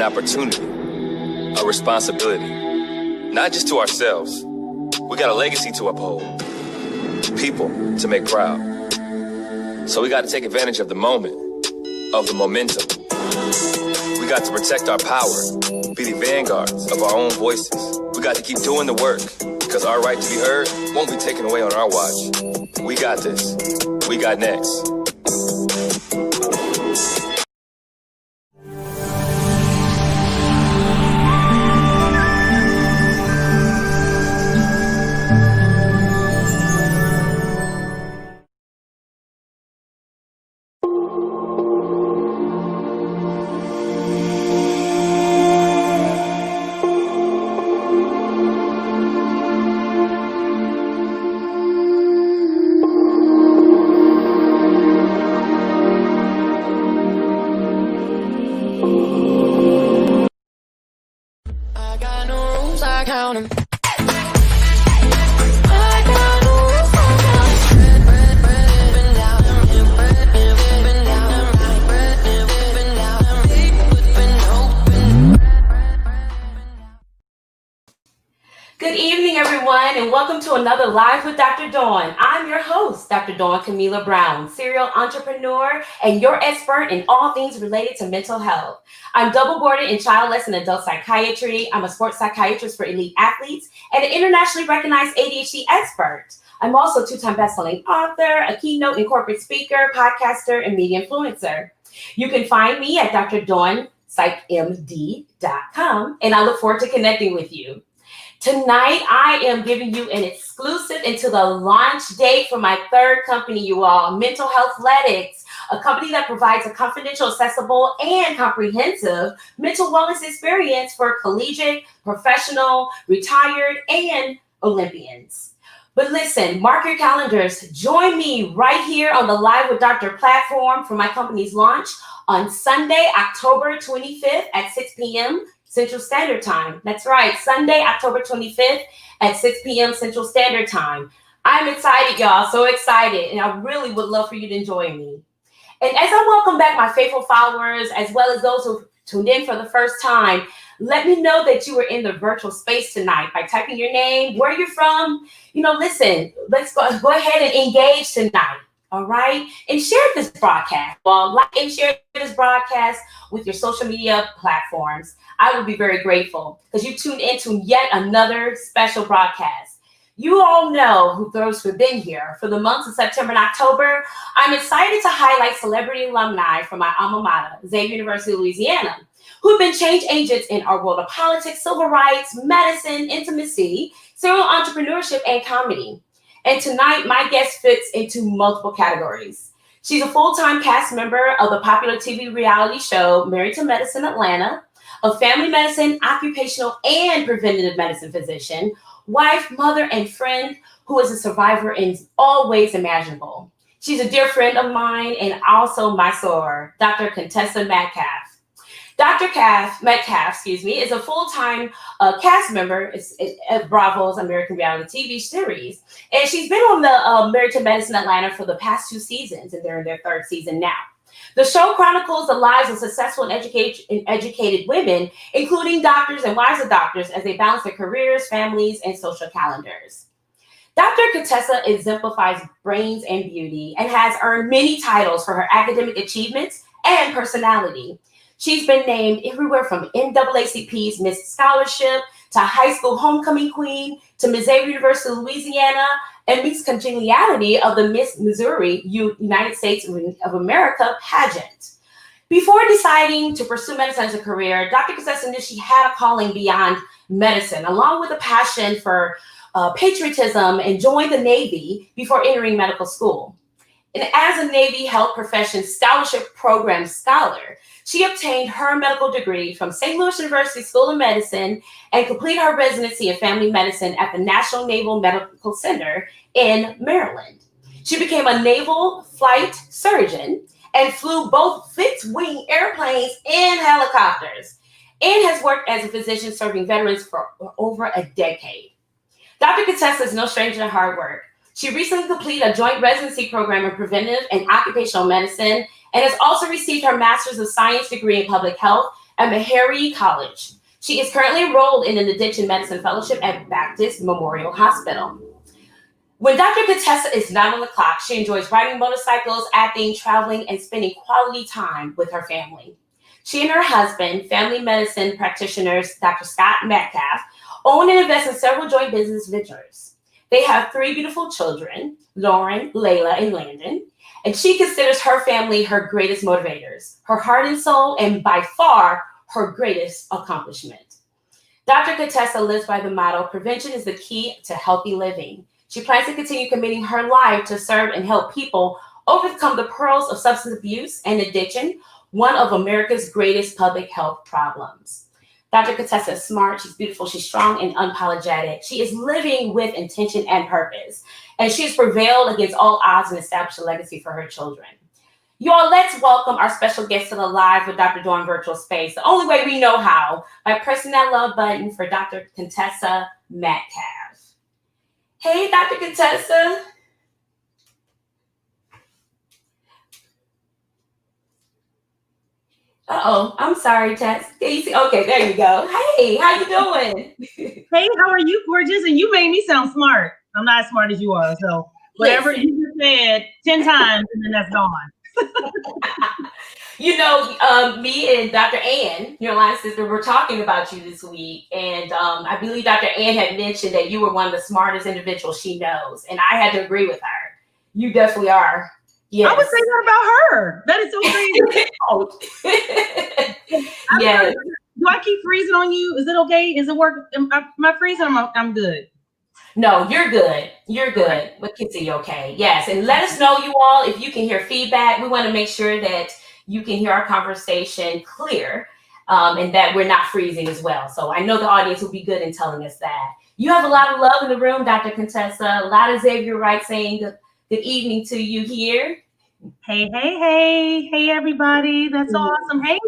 opportunity, a responsibility, not just to ourselves. We got a legacy to uphold, people to make proud. So we got to take advantage of the moment, of the momentum. We got to protect our power, be the vanguards of our own voices. We got to keep doing the work, because our right to be heard won't be taken away on our watch. We got this. We got next. Good evening, everyone, and welcome to another Live with Dr. Dawn. I'm your host, Dr. Dawn Camila Brown, serial entrepreneur and your expert in all things related to mental health. I'm double boarded in childless and adult psychiatry. I'm a sports psychiatrist for elite athletes and an internationally recognized ADHD expert. I'm also a two-time best-selling author, a keynote and corporate speaker, podcaster, and media influencer. You can find me at drdawnpsychmd.com, and I look forward to connecting with you. Tonight, I am giving you an exclusive into the launch date for my third company, you all, Mental Healthletics, a company that provides a confidential, accessible, and comprehensive mental wellness experience for collegiate, professional, retired, and Olympians. But listen, mark your calendars. Join me right here on the Live with Dr. platform for my company's launch on Sunday, October 25th at 6 p.m. Central Standard Time. That's right, Sunday, October 25th at 6 p.m. Central Standard Time. I'm excited, y'all, so excited, and I really would love for you to join me. And as I welcome back my faithful followers, as well as those who tuned in for the first time, let me know that you were in the virtual space tonight by typing your name, where you're from. Listen, let's go ahead and engage tonight. All right. And share this broadcast. Well, like and share this broadcast with your social media platforms. I would be very grateful because you tuned into yet another special broadcast. You all know, those who've been here for the months of September and October, I'm excited to highlight celebrity alumni from my alma mater, Xavier University of Louisiana, who've been change agents in our world of politics, civil rights, medicine, intimacy, serial entrepreneurship, and comedy. And tonight, my guest fits into multiple categories. She's a full-time cast member of the popular TV reality show Married to Medicine Atlanta, a family medicine, occupational, and preventative medicine physician, wife, mother, and friend who is a survivor in all ways imaginable. She's a dear friend of mine and also my soror, Dr. Contessa Metcalfe. Dr. Metcalfe, is a full-time cast member at Bravo's American reality TV series. And she's been on the Married to Medicine Atlanta for the past 2 seasons, and they're in their 3rd season now. The show chronicles the lives of successful and educated women, including doctors and wives of doctors, as they balance their careers, families, and social calendars. Dr. Contessa exemplifies brains and beauty and has earned many titles for her academic achievements and personality. She's been named everywhere from NAACP's Miss Scholarship to High School Homecoming Queen to Miss Xavier University of Louisiana and Miss Congeniality of the Miss Missouri United States of America pageant. Before deciding to pursue medicine as a career, Dr. Contessa knew she had a calling beyond medicine, along with a passion for patriotism, and joined the Navy before entering medical school. And as a Navy Health Profession Scholarship Program scholar, she obtained her medical degree from St. Louis University School of Medicine and completed her residency in family medicine at the National Naval Medical Center in Maryland. She became a naval flight surgeon and flew both fixed-wing airplanes and helicopters, and has worked as a physician serving veterans for over a decade. Dr. Contessa is no stranger to hard work. She recently completed a joint residency program in preventive and occupational medicine and has also received her Master's of Science degree in public health at 𝕃𝕃 College. She is currently enrolled in an addiction medicine fellowship at Baptist Memorial Hospital. When Dr. Contessa is not on the clock, she enjoys riding motorcycles, acting, traveling, and spending quality time with her family. She and her husband, family medicine practitioners, Dr. Scott Metcalfe, own and invest in several joint business ventures. They have 3 beautiful children, Lauren, Layla, and Landon, and she considers her family her greatest motivators, her heart and soul, and by far, her greatest accomplishment. Dr. Contessa lives by the motto, prevention is the key to healthy living. She plans to continue committing her life to serve and help people overcome the perils of substance abuse and addiction, one of America's greatest public health problems. Dr. Contessa is smart, she's beautiful, she's strong and unapologetic. She is living with intention and purpose, and she has prevailed against all odds and established a legacy for her children. Y'all, let's welcome our special guest to the Live with Dr. Dawn virtual space, the only way we know how, by pressing that love button for Dr. Contessa Metcalfe. Hey, Dr. Contessa. Uh-oh, I'm sorry, Tess. Okay, there you go. Hey, how you doing? Hey, how are you, gorgeous? And you made me sound smart. I'm not as smart as you are, so whatever you just said 10 times, and then that's gone. You know, me and Dr. Ann, your line sister, were talking about you this week, and I believe Dr. Ann had mentioned that you were one of the smartest individuals she knows, and I had to agree with her. You definitely are. Yes. I would say that about her. That is so crazy. Yes. Do I keep freezing on you? Is it okay? Is it work? Am I freezing? I'm good. No, you're good. You're good. But Kitsy, okay. Yes. And let us know, you all, if you can hear feedback. We want to make sure that you can hear our conversation clear, and that we're not freezing as well. So I know the audience will be good in telling us that. You have a lot of love in the room, Dr. Contessa. A lot of Xavier Wright saying good evening to you here. Hey, hey, hey. Hey, everybody. That's awesome. Hey,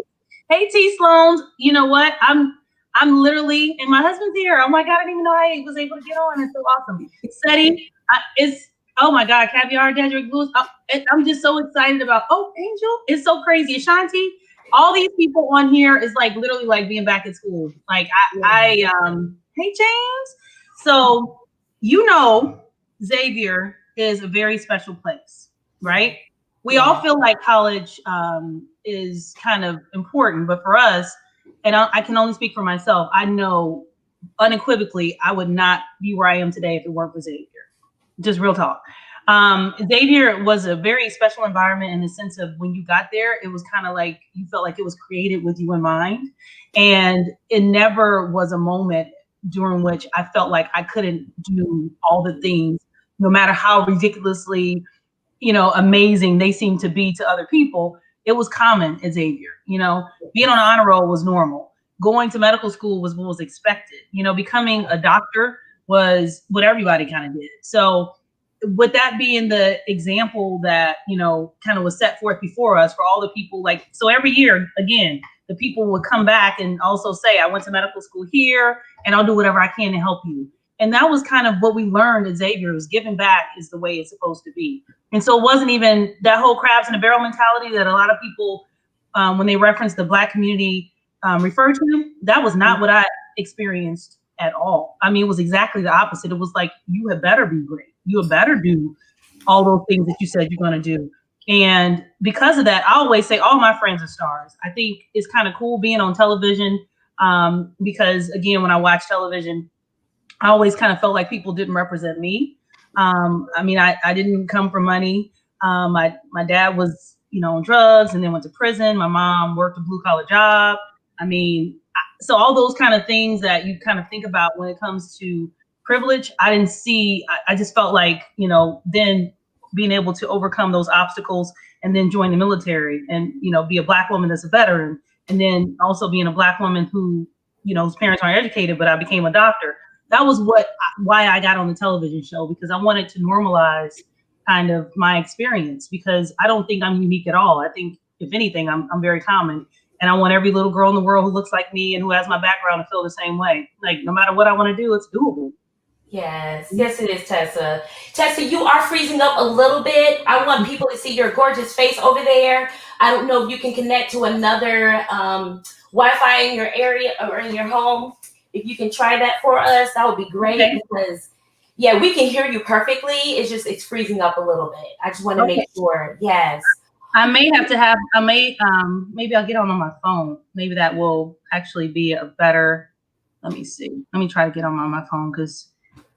T. Sloans. You know what? I'm literally, and my husband's here. Oh my God, I didn't even know I was able to get on. It's so awesome. 𝗖𝗍, oh my God, caviar, Dedrick, Blues. I'm just so excited about, Angel. It's so crazy. Ashanti, all these people on here is like literally like being back at school. Like hey James. So, you know, Xavier is a very special place, right? We all feel like college is kind of important, but for us, and I can only speak for myself, I know unequivocally I would not be where I am today if it weren't for Xavier. Just real talk. Xavier was a very special environment in the sense of when you got there, it was kind of like you felt like it was created with you in mind. And it never was a moment during which I felt like I couldn't do all the things, no matter how ridiculously, amazing they seemed to be to other people. It was common at Xavier. Being on an honor roll was normal. Going to medical school was what was expected. Becoming a doctor was what everybody kind of did. So with that being the example that, kind of was set forth before us for all the people, so every year, again, the people would come back and also say, I went to medical school here and I'll do whatever I can to help you. And that was kind of what we learned at Xavier, was giving back is the way it's supposed to be. And so it wasn't even that whole crabs in a barrel mentality that a lot of people, when they reference the Black community, refer to. That was not what I experienced at all. I mean, it was exactly the opposite. It was like, you had better be great. You had better do all those things that you said you're going to do. And because of that, I always say all my friends are stars. I think it's kind of cool being on television, because again, when I watch television, I always kind of felt like people didn't represent me. I mean, I didn't come from money. My dad was, on drugs and then went to prison. My mom worked a blue collar job. I mean, so all those kind of things that you kind of think about when it comes to privilege, I didn't see. I just felt like, then being able to overcome those obstacles and then join the military and, be a Black woman that's a veteran. And then also being a Black woman who, whose parents aren't educated, but I became a doctor. That was why I got on the television show, because I wanted to normalize kind of my experience, because I don't think I'm unique at all. I think if anything, I'm very common, and I want every little girl in the world who looks like me and who has my background to feel the same way. Like, no matter what I want to do, it's doable. Yes, yes, it is, Tessa. Tessa, you are freezing up a little bit. I want people to see your gorgeous face over there. I don't know if you can connect to another Wi-Fi in your area or in your home. If you can try that for us, that would be great Okay. because, yeah, we can hear you perfectly. It's just it's freezing up a little bit. I just want to Okay. make sure. Yes. maybe I'll get on my phone. Maybe that will actually be a better, let me see. Let me try to get on my phone because,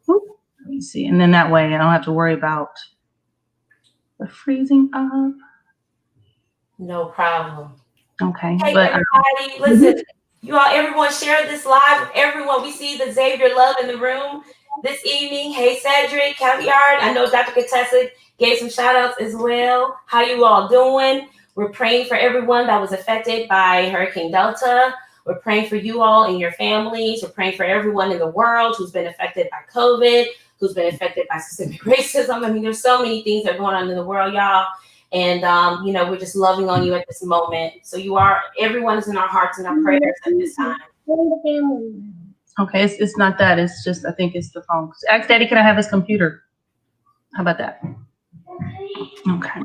let me see. And then that way I don't have to worry about the freezing up. No problem. Okay. Hey, But everybody, listen, you all, everyone share this live with everyone. We see the 𝗍𝒻𝕬𝕠𝕗 love in the room this evening. Hey, Cedric, Caviar. I know Dr. Contessa gave some shout outs as well. How you all doing? We're praying for everyone that was affected by Hurricane Delta. We're praying for you all and your families. We're praying for everyone in the world who's been affected by COVID, who's been affected by systemic racism. I mean, there's so many things that are going on in the world, y'all. And, we're just loving on you at this moment. So everyone is in our hearts and our prayers at this time. okay, it's not that. It's just, I think it's the phone. Ask Daddy, can I have his computer? How about that? Okay.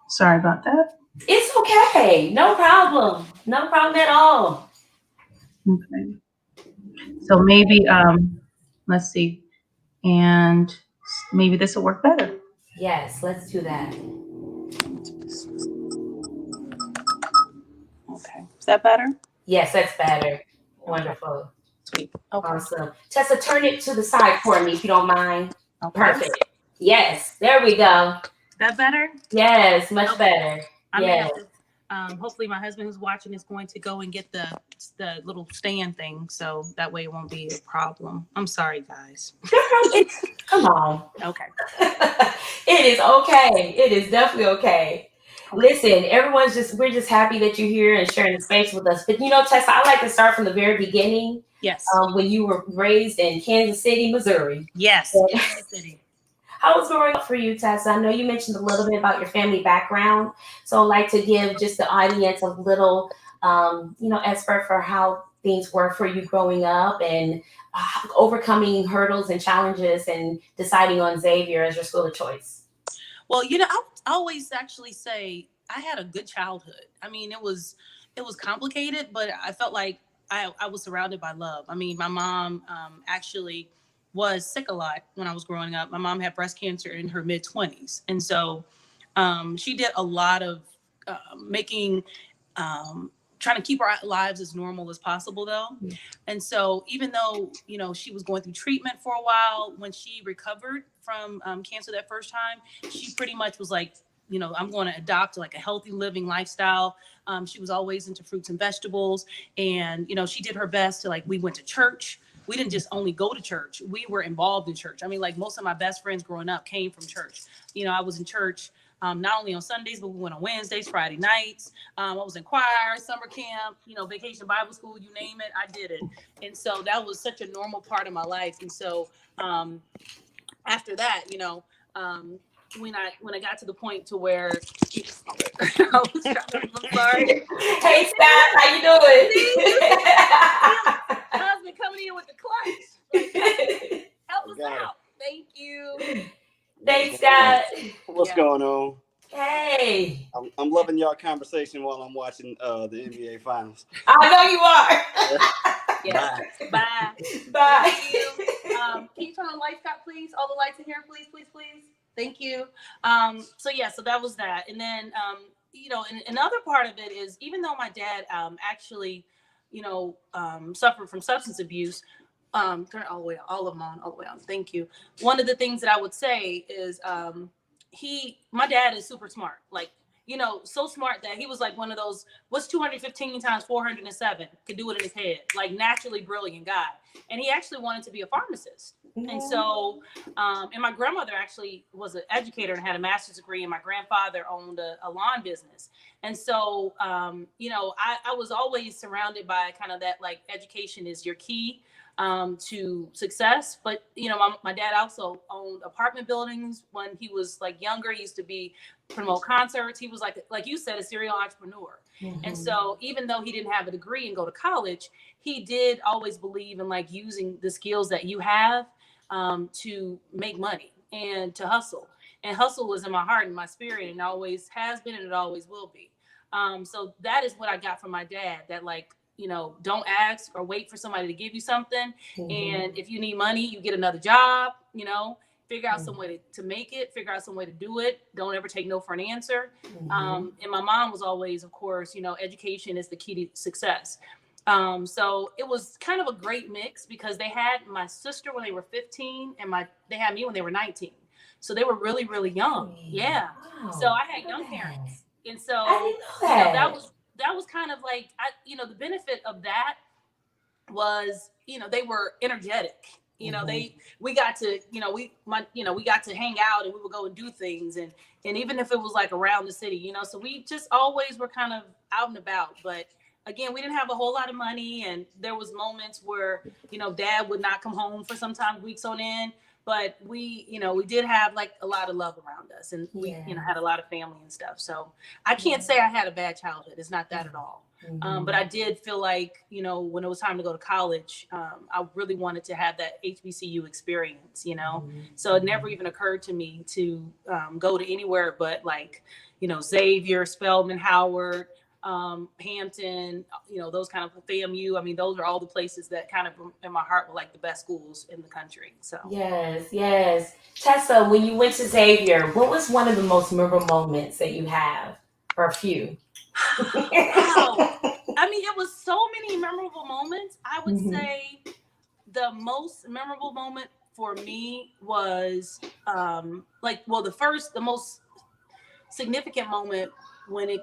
Sorry about that. It's okay. No problem. No problem at all. Okay. So maybe, let's see. And maybe this will work better. Yes, let's do that. Okay. Is that better? Yes, that's better. Wonderful. Sweet. Okay. Awesome. Tessa, turn it to the side for me if you don't mind. Okay. Perfect. Yes, there we go. That better? Yes, much better. I Yes. may have to, hopefully my husband who's watching is going to go and get the little stand thing, so that way it won't be a problem. I'm sorry, guys. Come on. Okay. It is okay. It is definitely okay. Listen, we're just happy that you're here and sharing the space with us. But Tessa, I like to start from the very beginning. Yes. When you were raised in Kansas City, Missouri. Yes. Kansas City. How was growing up for you, Tessa? I know you mentioned a little bit about your family background. So I'd like to give just the audience a little, expert for how things were for you growing up and overcoming hurdles and challenges and deciding on Xavier as your school of choice. Well, I always actually say I had a good childhood. I mean, it was complicated, but I felt like I was surrounded by love. I mean, my mom actually was sick a lot when I was growing up. My mom had breast cancer in her mid-20s. And so she did a lot of trying to keep our lives as normal as possible, though. Mm-hmm. And so even though, she was going through treatment for a while, when she recovered from cancer that first time, she pretty much was like, I'm going to adopt like a healthy living lifestyle. She was always into fruits and vegetables. And, she did her best to we went to church. We didn't just only go to church. We were involved in church. I mean, most of my best friends growing up came from church. I was in church not only on Sundays, but we went on Wednesdays, Friday nights. I was in choir, summer camp, vacation Bible school, you name it, I did it. And so that was such a normal part of my life. And so after that, when I got to the point to where I'm sorry. Hey, Scott, how you doing? Husband coming in with the clutch. Help us out. Thank you. Thanks, Scott. What's going on? Hey. I'm loving y'all conversation while I'm watching the NBA Finals. I know you are. Yeah. Bye. Bye. Thank you. Can you turn on the lights, Scott, please? All the lights in here, please. Thank you. So that was that. And then, and another part of it is, even though my dad actually, suffered from substance abuse, turn it all the way on. Thank you. One of the things that I would say is my dad is super smart. So smart that he was like one of those, what's 215 times 407? Could do it in his head, naturally brilliant guy. And he actually wanted to be a pharmacist. Mm-hmm. And so, and my grandmother actually was an educator and had a master's degree, and my grandfather owned a lawn business. And so, I was always surrounded by kind of that, education is your key to success. But, my dad also owned apartment buildings when he was younger. He used to promote concerts. He was like you said, a serial entrepreneur. Mm-hmm. And so even though he didn't have a degree and go to college, he did always believe in using the skills that you have to make money and to hustle. And hustle was in my heart and my spirit, and always has been, and it always will be. So that is what I got from my dad, that like, don't ask or wait for somebody to give you something. And if you need money, you get another job, figure out some way to make it, figure out some way to do it. Don't ever take no for an answer. And my mom was always, of course, education is the key to success. So it was kind of a great mix, because they had my sister when they were 15 and they had me when they were 19. So they were really, really young. Yeah. Wow. So I had young parents. And so I didn't know that was kind of like, the benefit of that was, they were energetic. We got to, we got to hang out, and we would go and do things. And even if it was like around the city, so we just always were kind of out and about. But again, we didn't have a whole lot of money. And there was moments where, dad would not come home for sometimes weeks on end. But we did have like a lot of love around us, and we, had a lot of family and stuff. So I can't say I had a bad childhood. It's not that at all. But I did feel like, when it was time to go to college, I really wanted to have that HBCU experience, So it never even occurred to me to go to anywhere but like, Xavier, Spelman, Howard, Hampton, those kind of FAMU. I mean, those are all the places that kind of in my heart were like the best schools in the country. So yes. Tessa, when you went to Xavier, what was one of the most memorable moments that you have, or a few? Wow. I mean, it was so many memorable moments. I would say the most memorable moment for me was the most significant moment when it,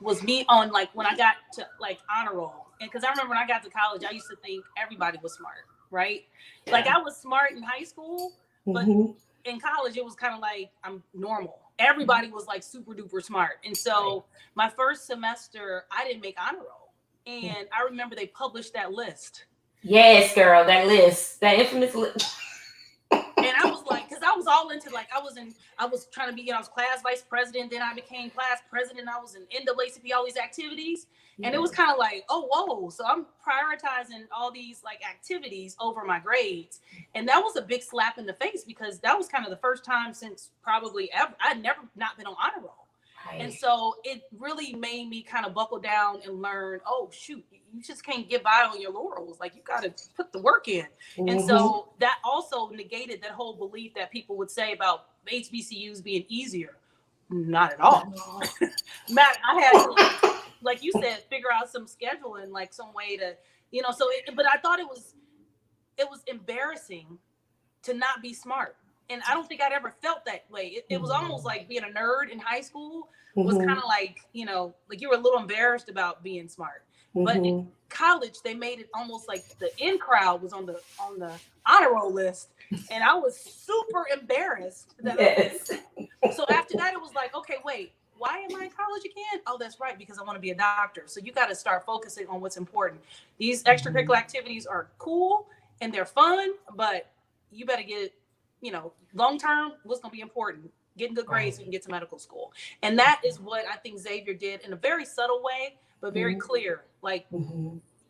was me on like when I got to like honor roll. And because I remember when I got to college, I used to think everybody was smart, right? Yeah. Like I was smart in high school, but in college it was kind of like I'm normal. Everybody was like super duper smart. And so my first semester, I didn't make honor roll. And I remember they published that list. Yes, girl, that list, that infamous list. And I was like, because I was all into like, I was trying to be, I was class vice president, then I became class president, I was in NAACP, all these activities. And it was kind of like, oh, whoa. So I'm prioritizing all these like activities over my grades. And that was a big slap in the face, because that was kind of the first time since probably ever, I'd never not been on honor roll. Right. And so it really made me kind of buckle down and learn, oh, shoot, you just can't get by on your laurels. Like you got to put the work in. And so that also negated that whole belief that people would say about HBCUs being easier. Not at all. Matt, I had to, like you said, figure out some scheduling, like some way to, but I thought it was embarrassing to not be smart. And I don't think I'd ever felt that way. It was almost like being a nerd in high school was kind of like, like you were a little embarrassed about being smart. But in college, they made it almost like the in crowd was on the honor roll list. And I was super embarrassed. So after that, it was like, okay, wait, why am I in college again? Oh, that's right, because I want to be a doctor. So you got to start focusing on what's important. These extracurricular activities are cool and they're fun, but you better get, long term, what's going to be important? Getting good grades so you can get to medical school. And that is what I think Xavier did in a very subtle way, but very clear. Like,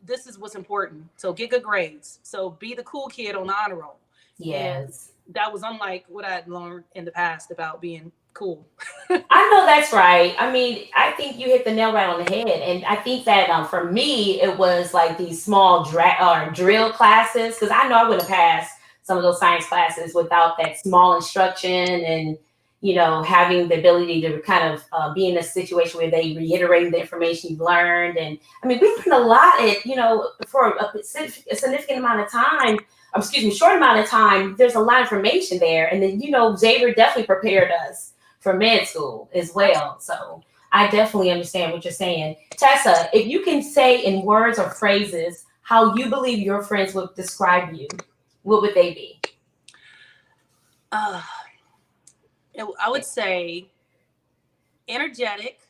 this is what's important. So get good grades. So be the cool kid on the honor roll. Yes. And that was unlike what I had learned in the past about being cool. I know that's right. I mean, I think you hit the nail right on the head. And I think that for me, it was like these small drill classes, because I know I wouldn't have passed some of those science classes without that small instruction and, having the ability to kind of be in a situation where they reiterate the information you've learned. And I mean, we learned a lot for a significant amount of time. Short amount of time, there's a lot of information there. And then, Xavier definitely prepared us for med school as well. So I definitely understand what you're saying. Tessa, if you can say in words or phrases how you believe your friends would describe you, what would they be? I would say energetic,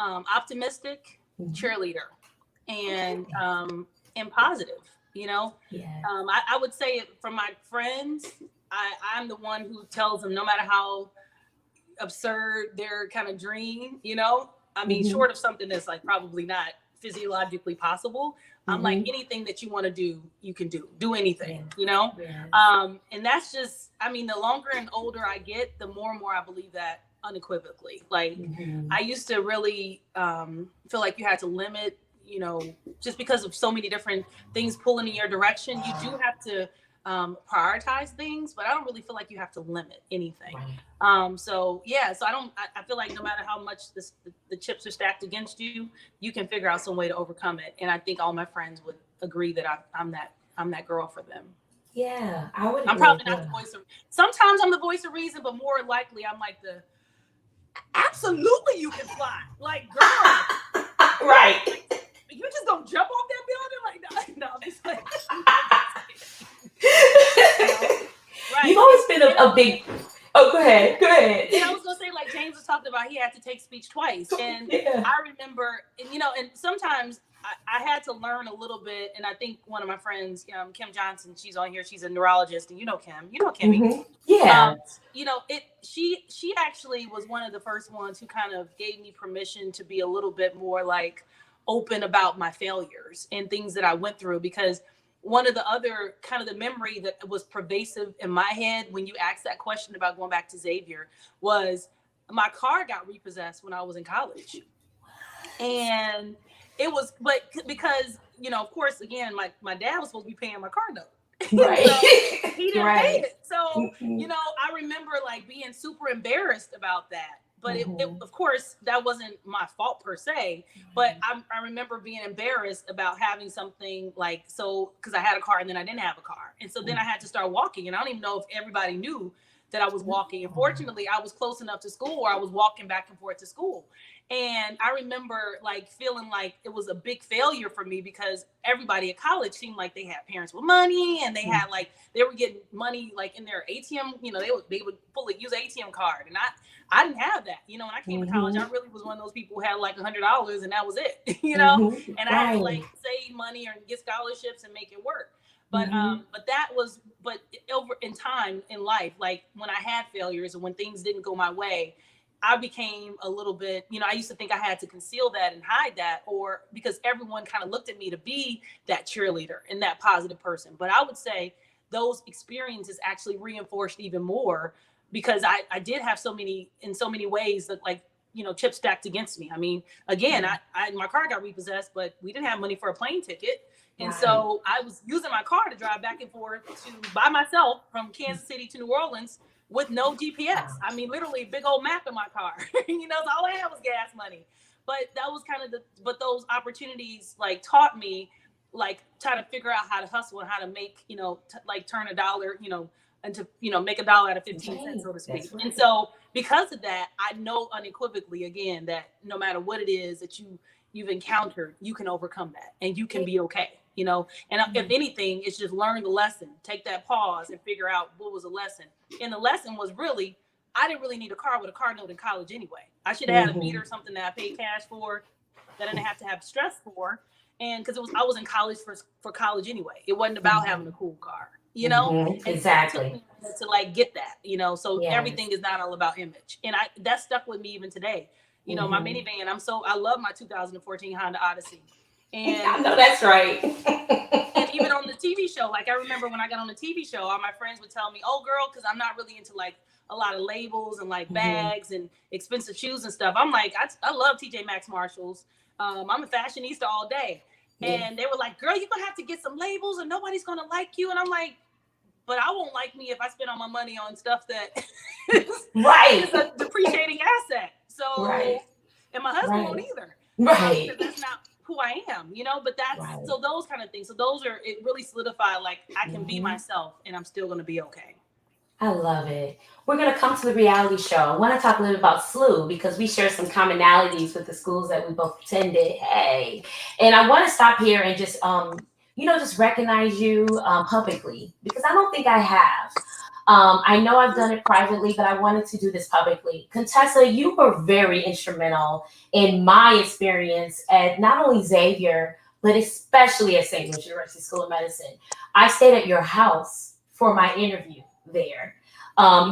optimistic, cheerleader, and positive. I would say from my friends, I'm the one who tells them no matter how absurd their kind of dream, I mean, short of something that's like probably not physiologically possible. I'm like, anything that you want to do, you can do anything, Yeah. you know? Yes. And that's just, I mean, the longer and older I get, the more and more I believe that unequivocally. Like, I used to really feel like you had to limit, you know, just because of so many different things pulling in your direction. You do have to prioritize things, but I don't really feel like you have to limit anything. So yeah, so I feel like no matter how much the chips are stacked against you, you can figure out some way to overcome it. And I think all my friends would agree that I'm that girl for them. Yeah, I would. I'm probably not the voice of. Sometimes I'm the voice of reason, but more likely I'm like the. Absolutely, you can fly, like girl. Right. Like, you just don't jump off that building, like no. I'm just like. Right. You've always been a big. Oh, go ahead. And I was gonna say, like James was talking about, he had to take speech twice, and I remember, and you know, and sometimes I had to learn a little bit, and I think one of my friends, Kim Johnson, she's on here, she's a neurologist, and you know Kimmy. Yeah. You know, she actually was one of the first ones who kind of gave me permission to be a little bit more like open about my failures and things that I went through, because one of the other kind of the memory that was pervasive in my head when you asked that question about going back to Xavier was my car got repossessed when I was in college. And it was, but because, you know, of course, again, my dad was supposed to be paying my car note. Right. So he didn't pay it. So, you know, I remember like being super embarrassed about that. But it, of course, that wasn't my fault per se. But I remember being embarrassed about having something like, so, because I had a car and then I didn't have a car. And so then I had to start walking. And I don't even know if everybody knew that I was walking. And fortunately, I was close enough to school where I was walking back and forth to school. And I remember like feeling like it was a big failure for me because everybody at college seemed like they had parents with money and they had like, they were getting money like in their ATM, you know, they would use an ATM card. And I didn't have that. You know, when I came to college, I really was one of those people who had like $100 and that was it, you know, and I had to like save money or get scholarships and make it work. But but over in time in life, like when I had failures and when things didn't go my way, I became a little bit, you know, I used to think I had to conceal that and hide that, or because everyone kind of looked at me to be that cheerleader and that positive person. But I would say those experiences actually reinforced even more because I did have in so many ways that like, you know, chips stacked against me. I mean, again, my car got repossessed, but we didn't have money for a plane ticket. And so I was using my car to drive back and forth by myself from Kansas City to New Orleans with no GPS. I mean, literally a big old map in my car, you know, so all I had was gas money. But that was kind of but those opportunities like taught me, like trying to figure out how to hustle and how to make, you know, like turn $1, you know, into, you know, make $1 out of 15 cents, so to speak. And so because of that, I know unequivocally again, that no matter what it is that you've encountered, you can overcome that and you can be okay. You know, and if anything, it's just learn the lesson, take that pause and figure out what was a lesson. And the lesson was really, I didn't really need a car with a car note in college anyway. I should have had a meter or something that I paid cash for that I didn't have to have stress for. And because I was in college for college anyway. It wasn't about having a cool car, you know? Exactly. To like get that, you know, so everything is not all about image. And that stuck with me even today. You know, my minivan, I love my 2014 Honda Odyssey. And I know that's right. And even on the TV show, like I remember when I got on the TV show, all my friends would tell me, "Oh, girl," because I'm not really into like a lot of labels and like bags and expensive shoes and stuff. I'm like, I love TJ Maxx Marshalls. I'm a fashionista all day. And they were like, "Girl, you're gonna have to get some labels, and nobody's gonna like you." And I'm like, "But I won't like me if I spend all my money on stuff that is a depreciating asset." So, and my husband won't either. Because that's not who I am, you know, but that's so those kind of things. So those are, it really solidified like I can be myself and I'm still going to be okay. I love it. We're going to come to the reality show. I want to talk a little bit about 𝗼 because we share some commonalities with the schools that we both attended. Hey, and I want to stop here and just, you know, just recognize you publicly because I don't think I have. I know I've done it privately, but I wanted to do this publicly. Contessa, you were very instrumental in my experience at not only Xavier, but especially at St. Louis University School of Medicine. I stayed at your house for my interview there.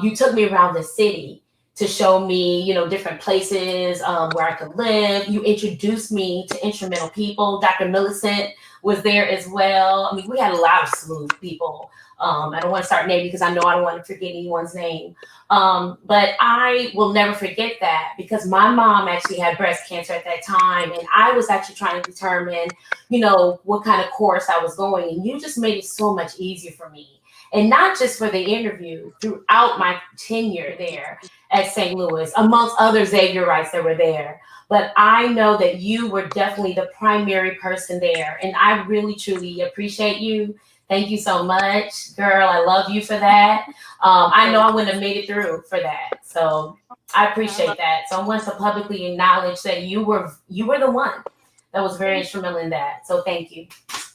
You took me around the city. to show me, you know, different places where I could live. You introduced me to instrumental people. Dr. Millicent was there as well. I mean, we had a lot of SLU people. I don't want to start naming because I know I don't want to forget anyone's name. But I will never forget that because my mom actually had breast cancer at that time. And I was actually trying to determine, you know, what kind of course I was going. And you just made it so much easier for me. And not just for the interview, throughout my tenure there at St. Louis, amongst other Xavierites that were there. But I know that you were definitely the primary person there. And I really, truly appreciate you. Thank you so much, girl. I love you for that. I know I wouldn't have made it through for that. So I appreciate that. So I want to publicly acknowledge that you were the one that was very instrumental in that. So thank you.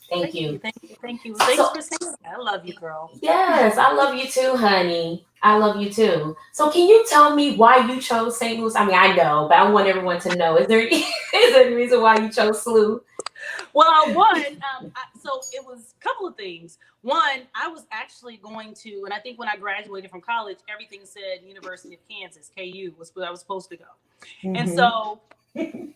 Thank you. Thanks for saying that. I love you, girl. Yes, I love you too, honey. I love you too. So can you tell me why you chose St. Louis? I mean, I know, but I want everyone to know. Is there any reason why you chose SLU? Well, one, so it was a couple of things. One, I was actually going to, and I think when I graduated from college, everything said University of Kansas, KU was where I was supposed to go. Mm-hmm. And so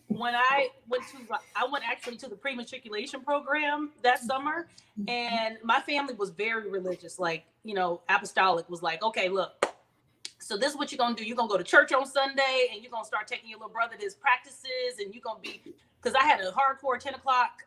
when I went actually to the pre-matriculation program that summer, and my family was very religious, like, you know, apostolic, was like, okay, look, so this is what you're going to do. You're going to go to church on Sunday, and you're going to start taking your little brother to his practices, and you're going to be, because I had a hardcore 10 o'clock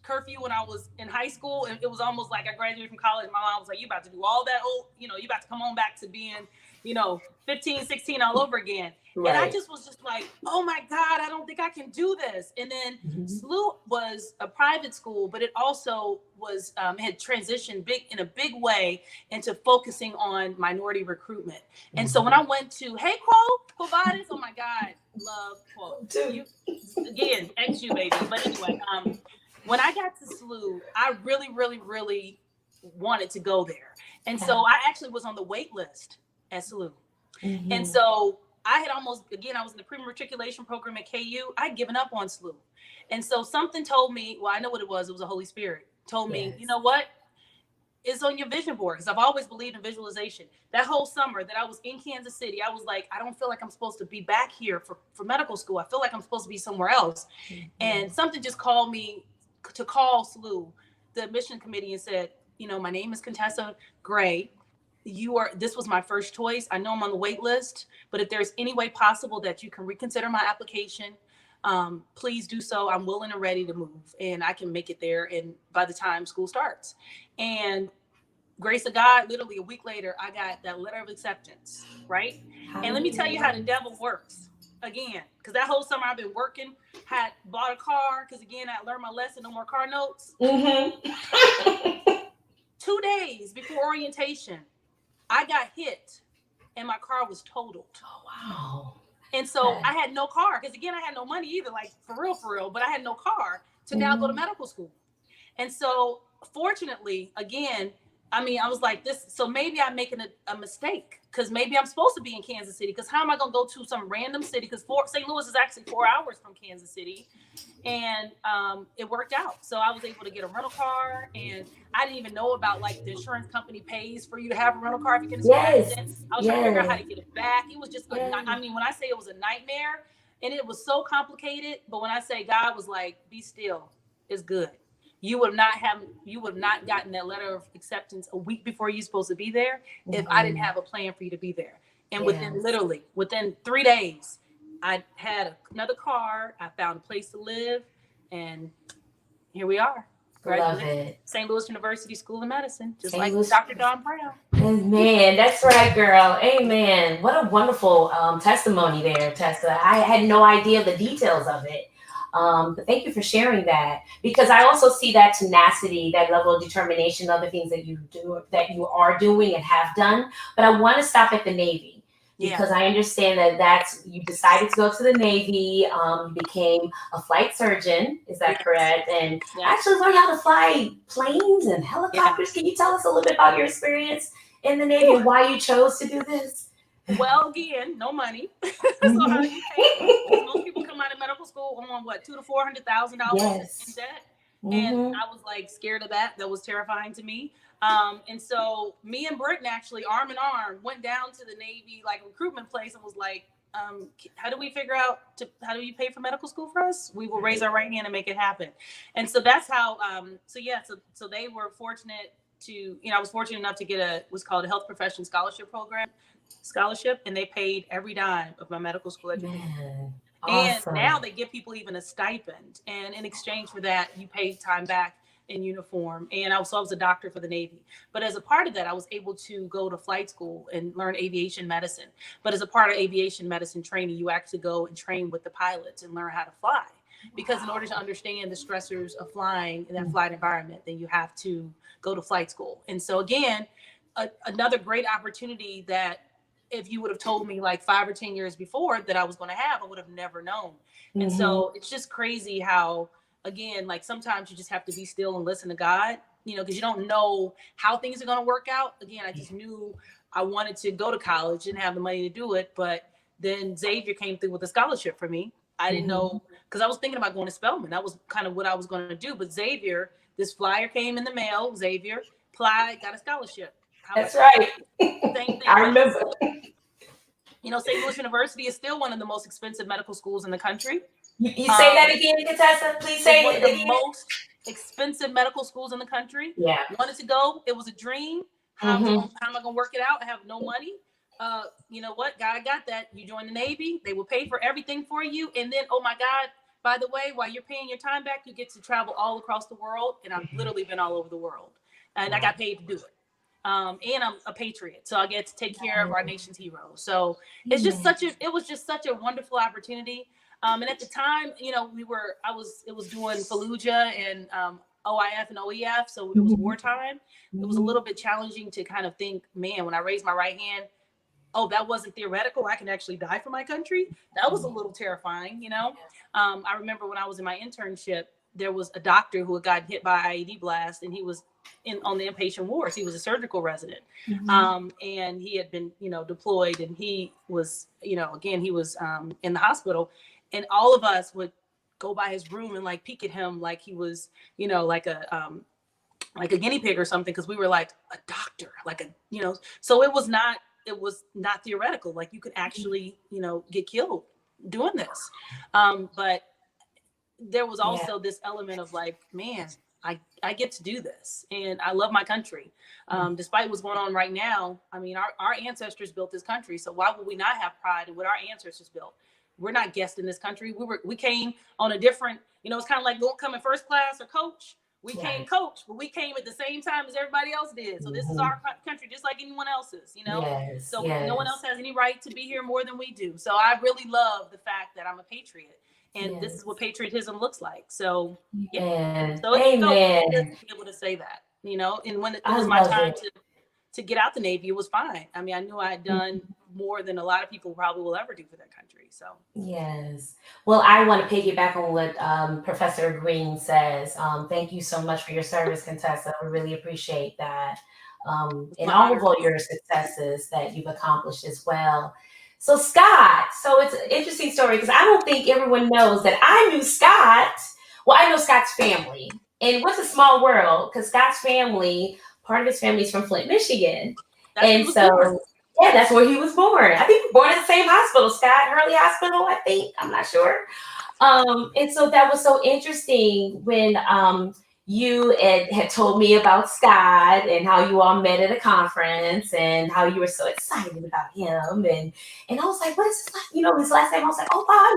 curfew when I was in high school, and it was almost like I graduated from college. My mom was like, you about to do all that old, you know, you about to come on back to being, you know, 15, 16 all over again. Right. And I just was just like, oh my God, I don't think I can do this. And then SLU was a private school, but it also was had transitioned in a big way into focusing on minority recruitment. And so when I went to, hey, Quo Vadis, oh my God, love Quo. You, again, XU baby. But anyway, when I got to SLU, I really, really, really wanted to go there. And so I actually was on the wait list at SLU. Mm-hmm. And so I had almost, again, I was in the pre-matriculation program at KU. I'd given up on SLU. And so something told me, well, I know what it was. It was the Holy Spirit told me, you know what? It's on your vision board. Because I've always believed in visualization. That whole summer that I was in Kansas City, I was like, I don't feel like I'm supposed to be back here for medical school. I feel like I'm supposed to be somewhere else. Mm-hmm. And something just called me to call SLU, the admission committee, and said, you know, my name is Contessa Gray. This was my first choice. I know I'm on the wait list, but if there's any way possible that you can reconsider my application, please do so. I'm willing and ready to move, and I can make it there. And by the time school starts, and grace of God, literally a week later, I got that letter of acceptance, right? And let me tell you how the devil works again, because that whole summer I've been working, had bought a car, because again, I learned my lesson, no more car notes. Mm-hmm. 2 days before orientation, I got hit and my car was totaled. Oh, wow. And so I had no car because, again, I had no money either, like for real, but I had no car to now go to medical school. And so fortunately, again, I mean, I was like this, so maybe I'm making a mistake because maybe I'm supposed to be in Kansas City because how am I going to go to some random city? Because St. Louis is actually 4 hours from Kansas City. And it worked out. So I was able to get a rental car, and I didn't even know about like the insurance company pays for you to have a rental car if you get into an accident. I was trying to figure out how to get it back. It was just, I mean, when I say it was a nightmare and it was so complicated, but when I say God was like, be still, it's good. You would not gotten that letter of acceptance a week before you're supposed to be there if I didn't have a plan for you to be there. And within 3 days, I had another car. I found a place to live, and here we are. Love it. St. Louis University School of Medicine, just like Dr. Dawn Brown. Amen. That's right, girl. Amen. What a wonderful testimony there, Tessa. I had no idea the details of it. But thank you for sharing that, because I also see that tenacity, that level of determination, other things that you do, that you are doing and have done. But I want to stop at the Navy. Because I understand that you decided to go to the Navy, you became a flight surgeon, is that correct? And actually learned how to fly planes and helicopters. Can you tell us a little bit about your experience in the Navy and why you chose to do this? Well, again, no money. So how do you pay? Most people come out of medical school on what, $200,000 to $400,000 in debt. And I was like scared of that. That was terrifying to me. And so me and Britton actually arm in arm went down to the Navy like recruitment place and was like, how do we figure out how do you pay for medical school for us? We will raise our right hand and make it happen. And so that's how, so they were fortunate to, I was fortunate enough to get what's called a health profession scholarship, and they paid every dime of my medical school education. Man, and awesome. now they give people even a stipend. And in exchange for that, you pay time back in uniform. And I was a doctor for the Navy. But as a part of that, I was able to go to flight school and learn aviation medicine. But as a part of aviation medicine training, you actually go and train with the pilots and learn how to fly. Because in order to understand the stressors of flying in that flight environment, then you have to go to flight school. And so again, another great opportunity that if you would have told me like 5 or 10 years before that I was going to have, I would have never known. And so it's just crazy how, again, like sometimes you just have to be still and listen to God, because you don't know how things are going to work out. Again, I just knew I wanted to go to college, didn't have the money to do it. But then Xavier came through with a scholarship for me. I didn't know, because I was thinking about going to Spelman. That was kind of what I was going to do. But Xavier, this flyer came in the mail. Xavier applied, got a scholarship. That's right. Same thing. I remember. St. Louis University is still one of the most expensive medical schools in the country. You say that again, Contessa? Please say one it of the again. most expensive medical schools in the country. Yeah. Wanted to go. It was a dream. How am I going to work it out? I have no money. You know what? God got that. You join the Navy. They will pay for everything for you. And then, oh my God, by the way, while you're paying your time back, you get to travel all across the world. And I've literally been all over the world. And I got paid to do it. And I'm a patriot, so I get to take care of our nation's heroes. So it's just it was just such a wonderful opportunity. And at the time, it was doing Fallujah and OIF and OEF, so it was wartime. It was a little bit challenging to kind of think, man, when I raised my right hand, oh, that wasn't theoretical. I can actually die for my country. That was a little terrifying, I remember when I was in my internship, there was a doctor who had gotten hit by IED blast, and he was on the inpatient wards. He was a surgical resident. And he had been, deployed, and he was, again, he was in the hospital, and all of us would go by his room and like peek at him like he was, like a guinea pig or something. Cause we were like a doctor, so it was not theoretical. Like you could actually, get killed doing this. But there was also this element of like, man, I get to do this, and I love my country. Despite what's going on right now, I mean, our ancestors built this country, so why would we not have pride in what our ancestors built? We're not guests in this country. We came on a different, it's kind of like coming first class or coach. We came coach, but we came at the same time as everybody else did. So this is our country, just like anyone else's, So no one else has any right to be here more than we do. So I really love the fact that I'm a patriot. And this is what patriotism looks like. So, so it's so good to be able to say that, and when it was my time to get out the Navy, it was fine. I mean, I knew I had done more than a lot of people probably will ever do for their country. So, yes. Well, I want to piggyback on what Professor Green says. Thank you so much for your service, Contessa. We really appreciate that. And all your successes that you've accomplished as well. So Scott, so it's an interesting story because I don't think everyone knows that I knew Scott. Well, I know Scott's family, and what's a small world because Scott's family, part of his family is from Flint, Michigan. And so, that's where he was born. I think he was born at the same hospital, Scott Hurley Hospital, I think. I'm not sure. And so that was so interesting when you had told me about Scott and how you all met at a conference and how you were so excited about him. And I was like, what is his last, his last name? I was like, oh, wow,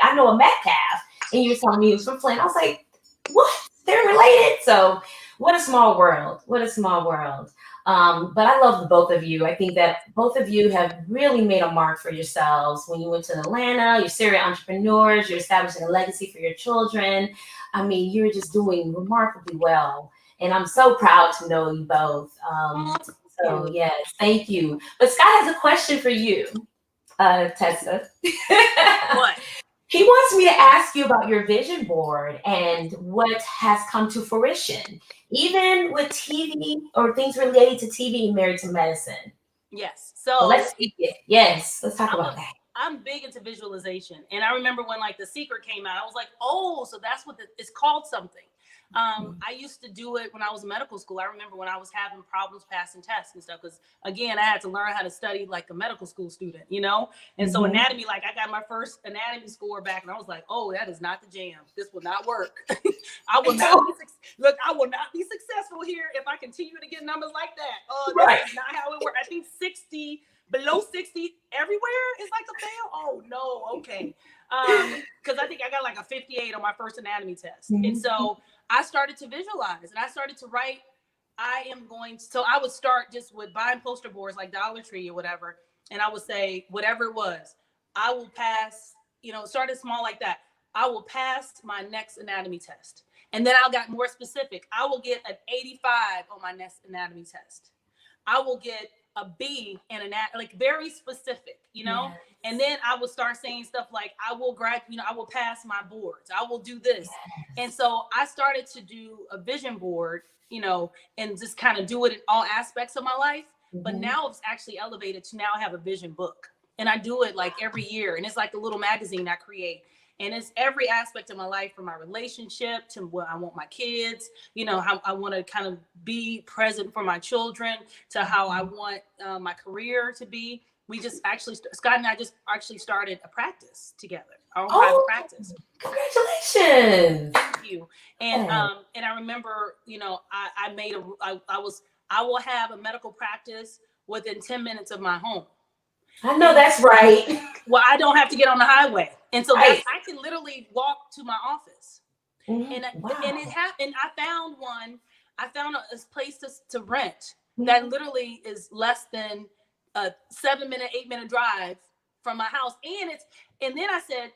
I know a Metcalfe. And you were telling me he was from Flint. I was like, what? They're related? So what a small world. What a small world. But I love the both of you. I think that both of you have really made a mark for yourselves. When you went to Atlanta, you're serial entrepreneurs, you're establishing a legacy for your children. I mean, you're just doing remarkably well. And I'm so proud to know you both. So yes, thank you. But Scott has a question for you, Tessa. What? He wants me to ask you about your vision board and what has come to fruition, even with TV or things related to TV and Married to Medicine. Yes. So let's speak it. Yes, let's talk about that. I'm big into visualization. And I remember when like The Secret came out, I was like, oh, so that's what it's called something. I used to do it when I was in medical school. I remember when I was having problems passing tests and stuff, because again, I had to learn how to study like a medical school student, you know? And so anatomy, like I got my first anatomy score back and I was like, oh, that is not the jam. This will not work. I will not be successful here if I continue to get numbers like that. Oh, that's not how it works. I think 60, below 60 everywhere is like a fail. Oh no, okay. Because I think I got like a 58 on my first anatomy test. And so I started to visualize and I started to write, so I would start just with buying poster boards like Dollar Tree or whatever. And I would say, whatever it was, I will pass, you know, started small like that. I will pass my next anatomy test. And then I got more specific. I will get an 85 on my next anatomy test. I will get a B in like very specific, you know? Yes. And then I would start saying stuff like, I will pass my boards. I will do this. Yes. And so I started to do a vision board, you know, and just kind of do it in all aspects of my life. But now it's actually elevated to now I have a vision book and I do it like every year. And it's like a little magazine I create. And it's every aspect of my life, from my relationship to what I want my kids, you know, how I want to kind of be present for my children, to how I want my career to be. We just actually, Scott and I just actually started a practice together, our own private practice. Congratulations. Thank you. And I remember, you know, I will have a medical practice within 10 minutes of my home. I know that's right. Well, I don't have to get on the highway. And so I can literally walk to my office. And it happened. I found a place to rent that literally is less than a 7-minute, 8-minute drive from my house. And then I said,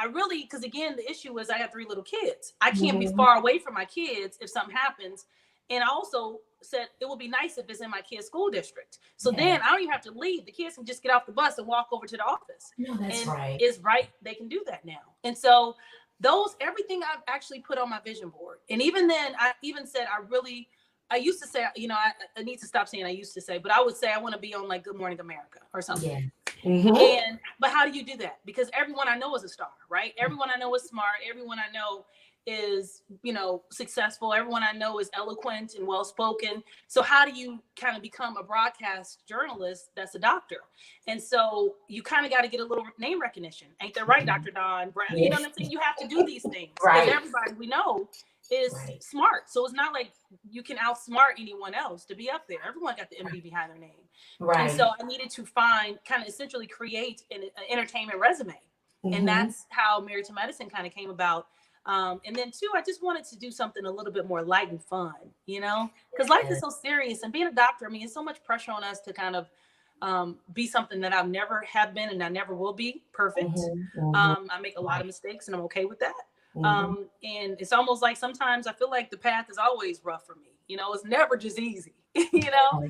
because again, the issue is I have 3 little kids. I can't be far away from my kids if something happens. And I also said it would be nice if it's in my kid's school district. So then I don't even have to leave. The kids can just get off the bus and walk over to the office. No, that's right. It's right. They can do that now. And so everything I've actually put on my vision board. And even then, I even said, I used to say, you know, I need to stop saying I used to say, but I would say I want to be on like Good Morning America or something. Yeah. But how do you do that? Because everyone I know is a star, right? Everyone I know is smart. Everyone I know is, you know, successful. Everyone I know is eloquent and well-spoken. So how do you kind of become a broadcast journalist that's a doctor? And so you kind of got to get a little name recognition. Ain't that right, Dr. Don Brown? You know what I'm saying? You have to do these things. Because everybody we know is smart. So it's not like you can outsmart anyone else to be up there. Everyone got the MD behind their name. And so I needed to kind of essentially create an entertainment resume. And that's how Married to Medicine kind of came about. And then 2, I just wanted to do something a little bit more light and fun, you know, because life is so serious, and being a doctor, I mean, it's so much pressure on us to kind of be something that I've never have been and I never will be perfect. I make a lot of mistakes and I'm okay with that. And it's almost like sometimes I feel like the path is always rough for me. You know, it's never just easy, you know,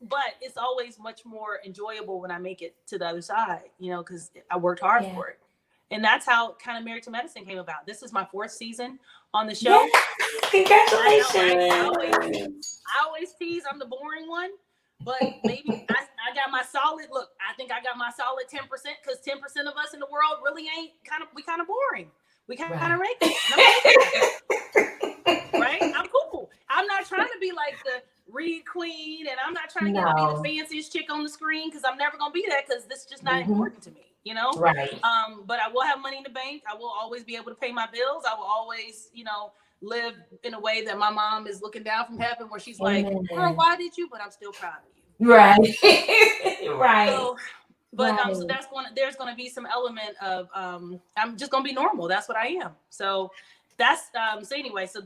but it's always much more enjoyable when I make it to the other side, you know, because I worked hard for it. And that's how kind of Married to Medicine came about. This is my 4th season on the show. Congratulations. I always tease I'm the boring one, but maybe I got my solid, look, I think I got my solid 10%, because 10% of us in the world really ain't we kind of boring. We kind of regular. Right? I'm cool. I'm not trying to be like the Reed Queen, and I'm not trying to be the fanciest chick on the screen, because I'm never going to be that, because this is just not important to me. You know, but I will have money in the bank. I will always be able to pay my bills. I will always, you know, live in a way that my mom is looking down from heaven, where she's like, "Girl, why did you?" But I'm still proud of you. So, so there's gonna be some element of I'm just gonna be normal. That's what I am. So that's so anyway. So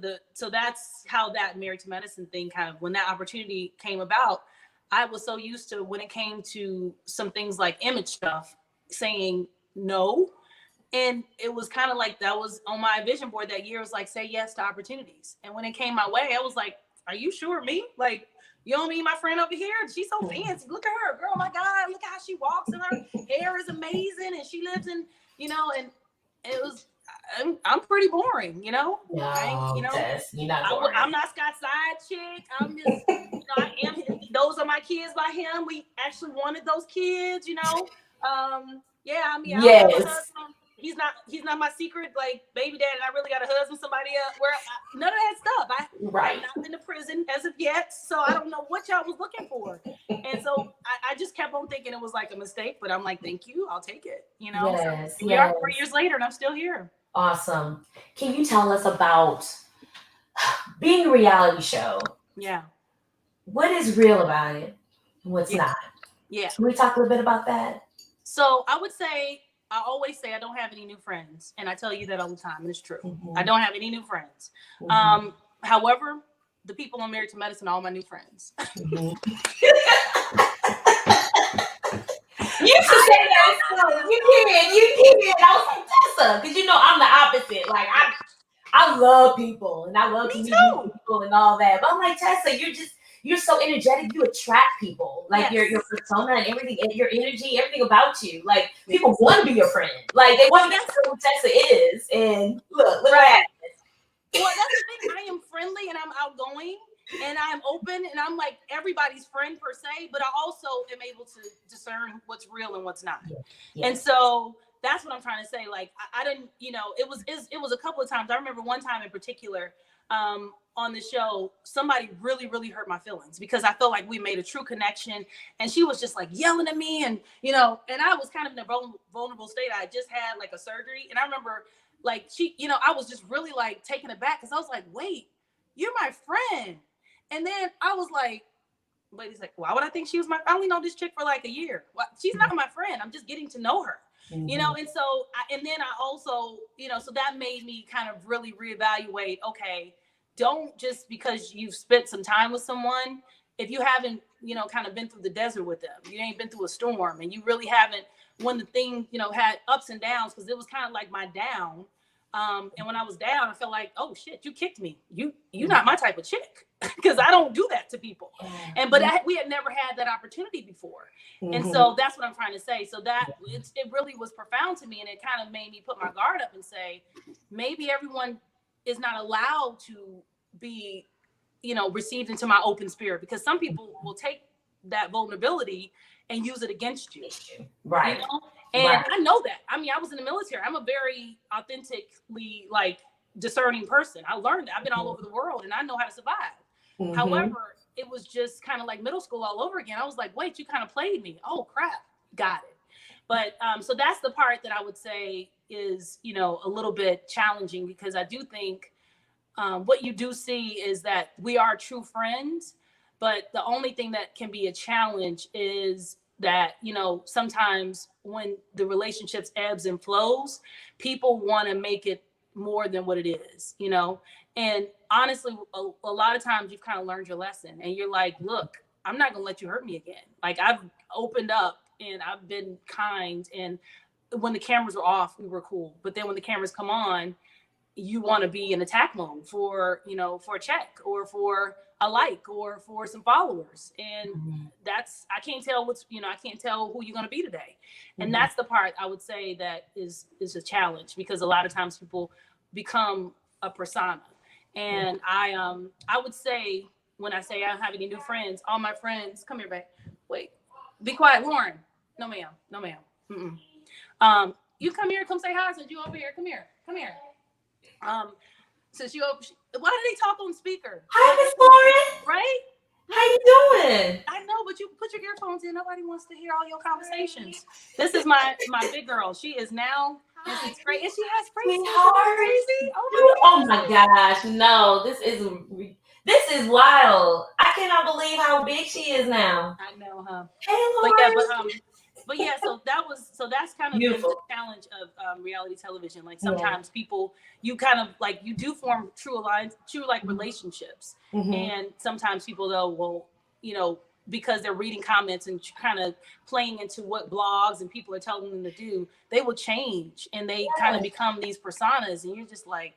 that's how that Married to Medicine thing kind of, when that opportunity came about, I was so used to, when it came to some things like image stuff, saying no. And it was kind of like, that was on my vision board that year, was like, say yes to opportunities. And when it came my way, I was like, are you sure me? Like, you don't mean my friend over here? She's so fancy. Look at her, girl. Oh my God, look how she walks, and her hair is amazing. And she lives in, you know, and it was, I'm pretty boring, you know? No, you know, you're not boring. I'm not Scott's Sidechick. I'm just, you know, I am. Those are my kids by him. We actually wanted those kids, you know? Yeah, I mean, I he's not my secret like baby dad, and I really got a husband, somebody else. None of that stuff. I've not been to prison as of yet, so I don't know what y'all was looking for. And so I just kept on thinking it was like a mistake, but I'm like, thank you, I'll take it. You know, Yes, so we are 4 years later, and I'm still here. Awesome. Can you tell us about being a reality show? Yeah. What is real about it? What's not? Yeah. Can we talk a little bit about that? So I always say I don't have any new friends, and I tell you that all the time, and it's true. I don't have any new friends. However, the people on Married to Medicine are all my new friends. You should say that. You did. I was like, Tessa, because you know I'm the opposite. Like I love people, and I love to meet new people and all that. But I'm like, Tessa, you're so energetic. You attract people. Like your persona and everything, and your energy, everything about you. Like people want to be your friend. Like they want to get to know who Tessa is. And look what happens. Well, that's the thing. I am friendly and I'm outgoing and I'm open and I'm like everybody's friend per se, but I also am able to discern what's real and what's not. Yeah. And so that's what I'm trying to say. Like I didn't, you know, it was a couple of times. I remember one time in particular on the show, somebody really, really hurt my feelings because I felt like we made a true connection, and she was just like yelling at me, and you know, and I was kind of in a vulnerable state. I just had like a surgery, and I remember like she, you know, I was just really like taken aback because I was like, wait, you're my friend. And then I was like, wait, he's like, why would I think she was I only know this chick for like a year. Well, she's not my friend. I'm just getting to know her. You know, and so, and then I also, you know, so that made me kind of really reevaluate, okay, don't just because you've spent some time with someone, if you haven't, you know, kind of been through the desert with them, you ain't been through a storm, and you really haven't, when the thing, you know, had ups and downs, because it was kind of like my down. And when I was down, I felt like, oh shit, you kicked me. You're not my type of chick, because I don't do that to people. But we had never had that opportunity before. And so that's what I'm trying to say. So that it really was profound to me. And it kind of made me put my guard up and say, maybe everyone is not allowed to be, you know, received into my open spirit, because some people will take that vulnerability and use it against you. Right. You know? And I know that. I mean, I was in the military. I'm a very authentically like discerning person. I learned that. I've been all over the world and I know how to survive. However, it was just kind of like middle school all over again. I was like, wait, you kind of played me. Oh crap. Got it. But so that's the part that I would say is, you know, a little bit challenging, because I do think what you do see is that we are true friends, but the only thing that can be a challenge is that, you know, sometimes when the relationships ebbs and flows, people want to make it more than what it is, you know? And honestly, a lot of times you've kind of learned your lesson and you're like, look, I'm not going to let you hurt me again. Like I've opened up and I've been kind. And when the cameras were off, we were cool. But then when the cameras come on, you want to be in attack mode for, you know, for a check or for a like or for some followers. And that's, I can't tell what's, you know, I can't tell who you're going to be today. And that's the part I would say that is a challenge, because a lot of times people become a persona. And I would say, when I say I don't have any new friends, all my friends, come here, babe. Wait, be quiet, Lauren. No, ma'am. No, ma'am. You come here, come say hi since you over here. Come here. Since you, why do they talk on speaker? Hi, Miss Lauren. Right? How you doing? I know, but you put your earphones in. Nobody wants to hear all your conversations. This is my big girl. She is now in 6th grade, and she has braces. Crazy. Oh my gosh, no! This is wild. I cannot believe how big she is now. I know, huh? Hey, Lauren. But yeah, so that's kind of been the challenge of reality television. Like sometimes people, you kind of like, you do form true like relationships. And sometimes people though will, you know, because they're reading comments and kind of playing into what blogs and people are telling them to do, they will change and they kind of become these personas, and you're just like,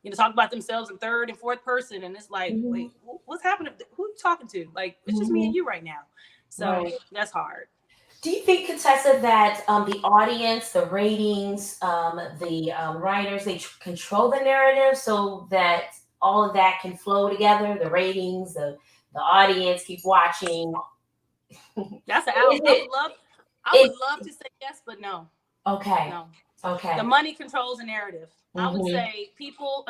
you know, talk about themselves in 3rd and 4th person. And it's like, wait, what's happening? Who are you talking to? Like, it's just me and you right now. So that's hard. Do you think, Contessa, that the audience, the ratings, the writers, they control the narrative so that all of that can flow together? The ratings, the audience, keep watching. That's an out. I would love to say yes, but no. Okay. No. Okay. The money controls the narrative. I would Mhm. say people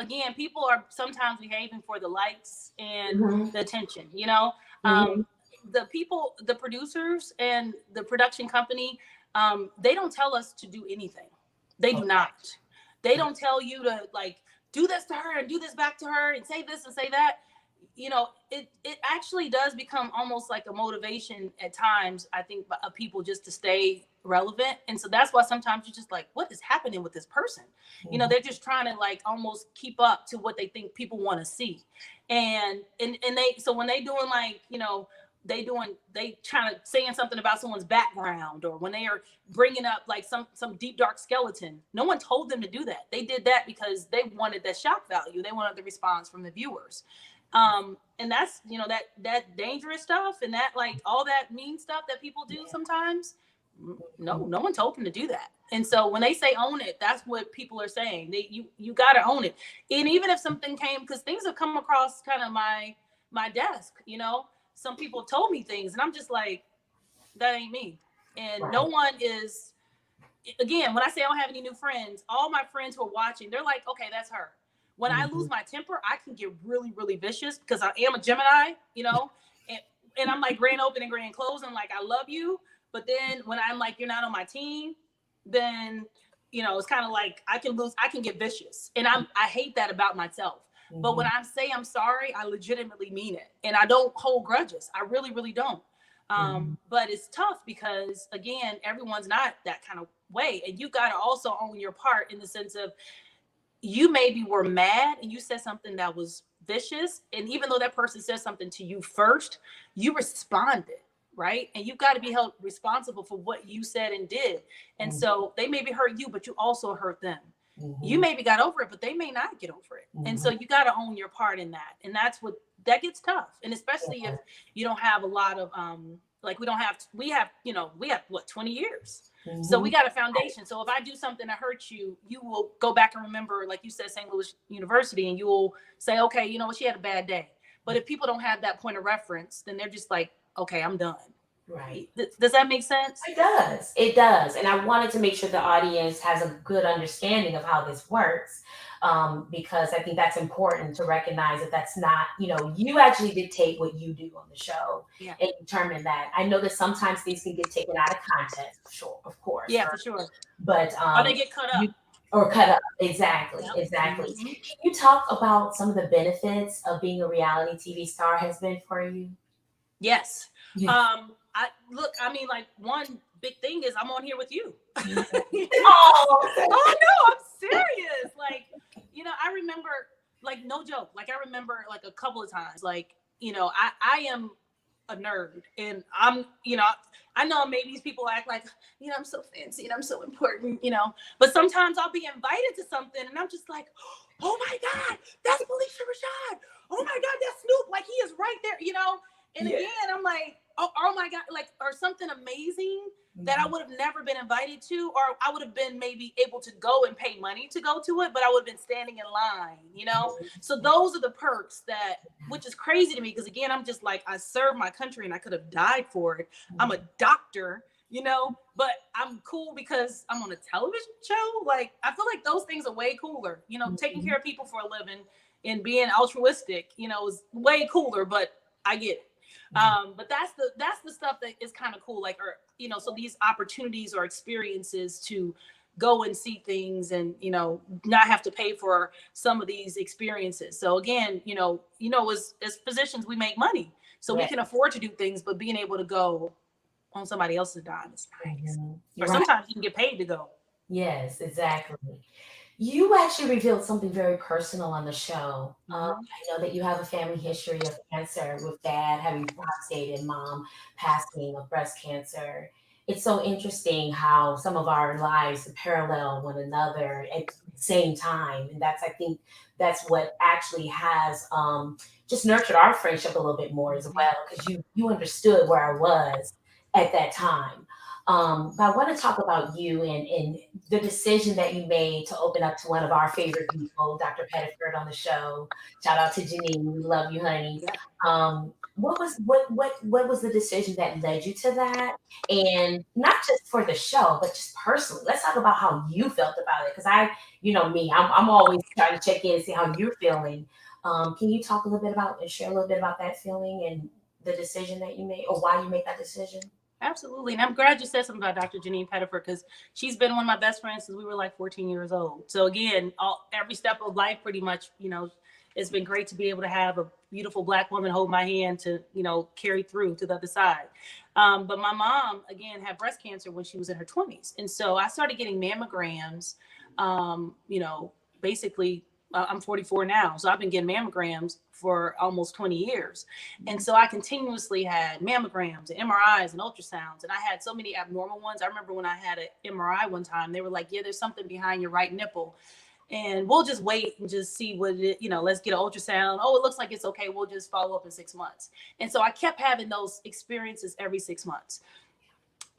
are sometimes behaving for the likes and Mhm. the attention, you know. Mhm. The producers and the production company, they don't tell us to do anything. They do not. They don't tell you to like do this to her and do this back to her and say this and say that. You know, it actually does become almost like a motivation at times, I think, of people just to stay relevant. And so that's why sometimes you're just like, what is happening with this person? You know, they're just trying to like almost keep up to what they think people want to see. And they, so when they doing like, you know, they trying to saying something about someone's background, or when they are bringing up like some deep dark skeleton, no one told them to do that. They did that because they wanted that shock value. They wanted the response from the viewers. And that's, you know, that dangerous stuff and that like all that mean stuff that people do sometimes. No one told them to do that. And so when they say own it, that's what people are saying. You got to own it. And even if something came, because things have come across kind of my desk, you know, some people have told me things and I'm just like, that ain't me. And no one is, again, when I say I don't have any new friends, all my friends who are watching, they're like, okay, that's her. When I lose my temper, I can get really, really vicious because I am a Gemini, you know, and I'm like grand open and grand close. And like, I love you. But then when I'm like, you're not on my team, then, you know, it's kind of like I can get vicious. And I hate that about myself. But when I say I'm sorry, I legitimately mean it. And I don't hold grudges. I really, really don't. But it's tough because, again, everyone's not that kind of way. And you got to also own your part in the sense of, you maybe were mad and you said something that was vicious. And even though that person said something to you first, you responded, right? And you've got to be held responsible for what you said and did. And so they maybe hurt you, but you also hurt them. You maybe got over it, but they may not get over it. And so you got to own your part in that. And that gets tough. And especially if you don't have a lot of, like we have what, 20 years. So we got a foundation. So if I do something that hurts you, you will go back and remember, like you said, St. Louis University, and you will say, okay, you know what, she had a bad day. But if people don't have that point of reference, then they're just like, okay, I'm done. Right. Does that make sense? It does. It does. And I wanted to make sure the audience has a good understanding of how this works, because I think that's important to recognize that that's not, you know, you actually dictate what you do on the show and determine that. I know that sometimes things can get taken out of context, sure, of course. Yeah, for sure. But or they get cut up. Or cut up. Exactly. Yep. Exactly. Can you talk about some of the benefits of being a reality TV star has been for you? Yes. I mean, like, one big thing is I'm on here with you. Oh no, I'm serious. Like, you know, I remember, like, no joke. Like, I remember like a couple of times, like, you know, I am a nerd, and I'm, you know, I know maybe these people act like, you know, I'm so fancy and I'm so important, you know, but sometimes I'll be invited to something and I'm just like, oh my God, that's 𝕃𝕀𝕍𝔼 Rashad. Oh my God, that's Snoop. Like, he is right there, you know? And again, I'm like, oh my God, like, or something amazing that I would have never been invited to, or I would have been maybe able to go and pay money to go to it, but I would have been standing in line, you know? So those are the perks that, which is crazy to me, because again, I'm just like, I served my country and I could have died for it. I'm a doctor, you know, but I'm cool because I'm on a television show. Like, I feel like those things are way cooler, you know, taking care of people for a living and being altruistic, you know, is way cooler, but I get it. But that's the stuff that is kind of cool, like, or, you know, so these opportunities or experiences to go and see things and, you know, not have to pay for some of these experiences. So again, you know, as physicians, we make money, so we can afford to do things, but being able to go on somebody else's dime is nice. Or sometimes you can get paid to go. Yes, exactly. You actually revealed something very personal on the show. I know that you have a family history of cancer, with dad having prostate and mom passing of breast cancer. It's so interesting how some of our lives parallel one another at the same time. And I think that's what actually has just nurtured our friendship a little bit more as well, because you understood where I was at that time. But I want to talk about you and the decision that you made to open up to one of our favorite people, Dr. Pettiford, on the show. Shout out to Janine. We love you, honey. what was the decision that led you to that? And not just for the show, but just personally. Let's talk about how you felt about it. Because you know me, I'm always trying to check in and see how you're feeling. Can you talk a little bit about and share a little bit about that feeling and the decision that you made, or why you made that decision? Absolutely. And I'm glad you said something about Dr. Janine Pettiford, because she's been one of my best friends since we were like 14 years old. So again, every step of life, pretty much, you know, it's been great to be able to have a beautiful Black woman hold my hand to, you know, carry through to the other side. But my mom, again, had breast cancer when she was in her 20s. And so I started getting mammograms, you know, basically, I'm 44 now. So I've been getting mammograms for almost 20 years. And so I continuously had mammograms and MRIs and ultrasounds. And I had so many abnormal ones. I remember when I had an MRI one time, they were like, yeah, there's something behind your right nipple. And we'll just wait and just see what it, you know, let's get an ultrasound. Oh, it looks like it's okay. We'll just follow up in 6 months. And so I kept having those experiences every 6 months.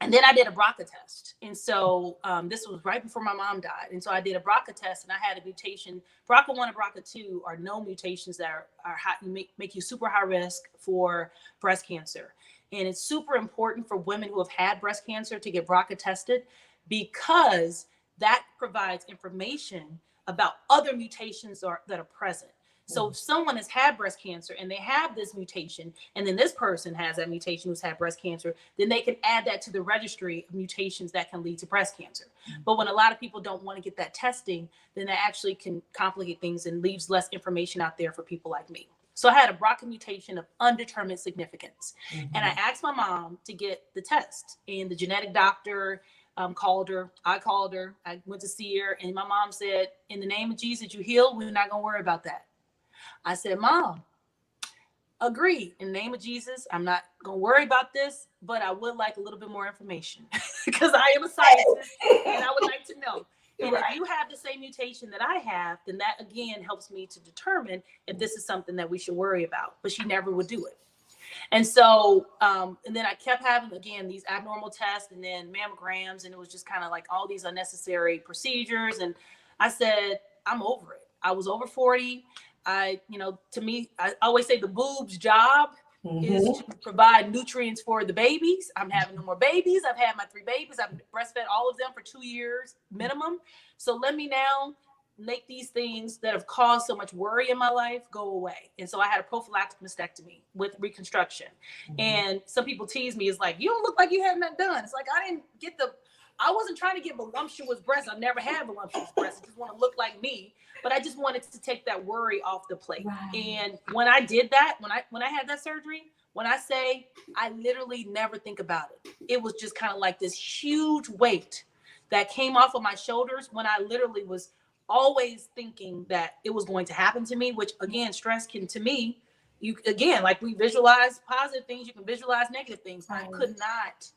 And then I did a BRCA test. And so this was right before my mom died. And so I did a BRCA test and I had a mutation. BRCA1 and BRCA2 are known mutations that are high, make you super high risk for breast cancer. And it's super important for women who have had breast cancer to get BRCA tested, because that provides information about other mutations that are present. So if someone has had breast cancer and they have this mutation, and then this person has that mutation who's had breast cancer, then they can add that to the registry of mutations that can lead to breast cancer. But when a lot of people don't want to get that testing, then that actually can complicate things and leaves less information out there for people like me. So I had a BRCA mutation of undetermined significance. And I asked my mom to get the test, and the genetic doctor called her. I called her. I went to see her, and my mom said, in the name of Jesus, you healed. We're not going to worry about that. I said, Mom, agreed. In the name of Jesus, I'm not going to worry about this, but I would like a little bit more information because I am a scientist and I would like to know. And if you have the same mutation that I have, then that again helps me to determine if this is something that we should worry about. But she never would do it. And so, and then I kept having, again, these abnormal tests and then mammograms, and it was just kind of like all these unnecessary procedures. And I said, I'm over it. I was over 40. You know, to me, I always say the boob's job is to provide nutrients for the babies. I'm having no more babies. I've had my 3 babies. I've breastfed all of them for 2 years minimum. So let me now make these things that have caused so much worry in my life go away. And so I had a prophylactic mastectomy with reconstruction. And some people tease me, it's like, you don't look like you had that done. It's like, I wasn't trying to get voluptuous breasts. I've never had voluptuous breasts. I just want to look like me. But I just wanted to take that worry off the plate. Right. And when I did that, when I had that surgery, when I say I literally never think about it, it was just kind of like this huge weight that came off of my shoulders when I literally was always thinking that it was going to happen to me, which again, stress can, to me, you again, like we visualize positive things, you can visualize negative things. Right. I could not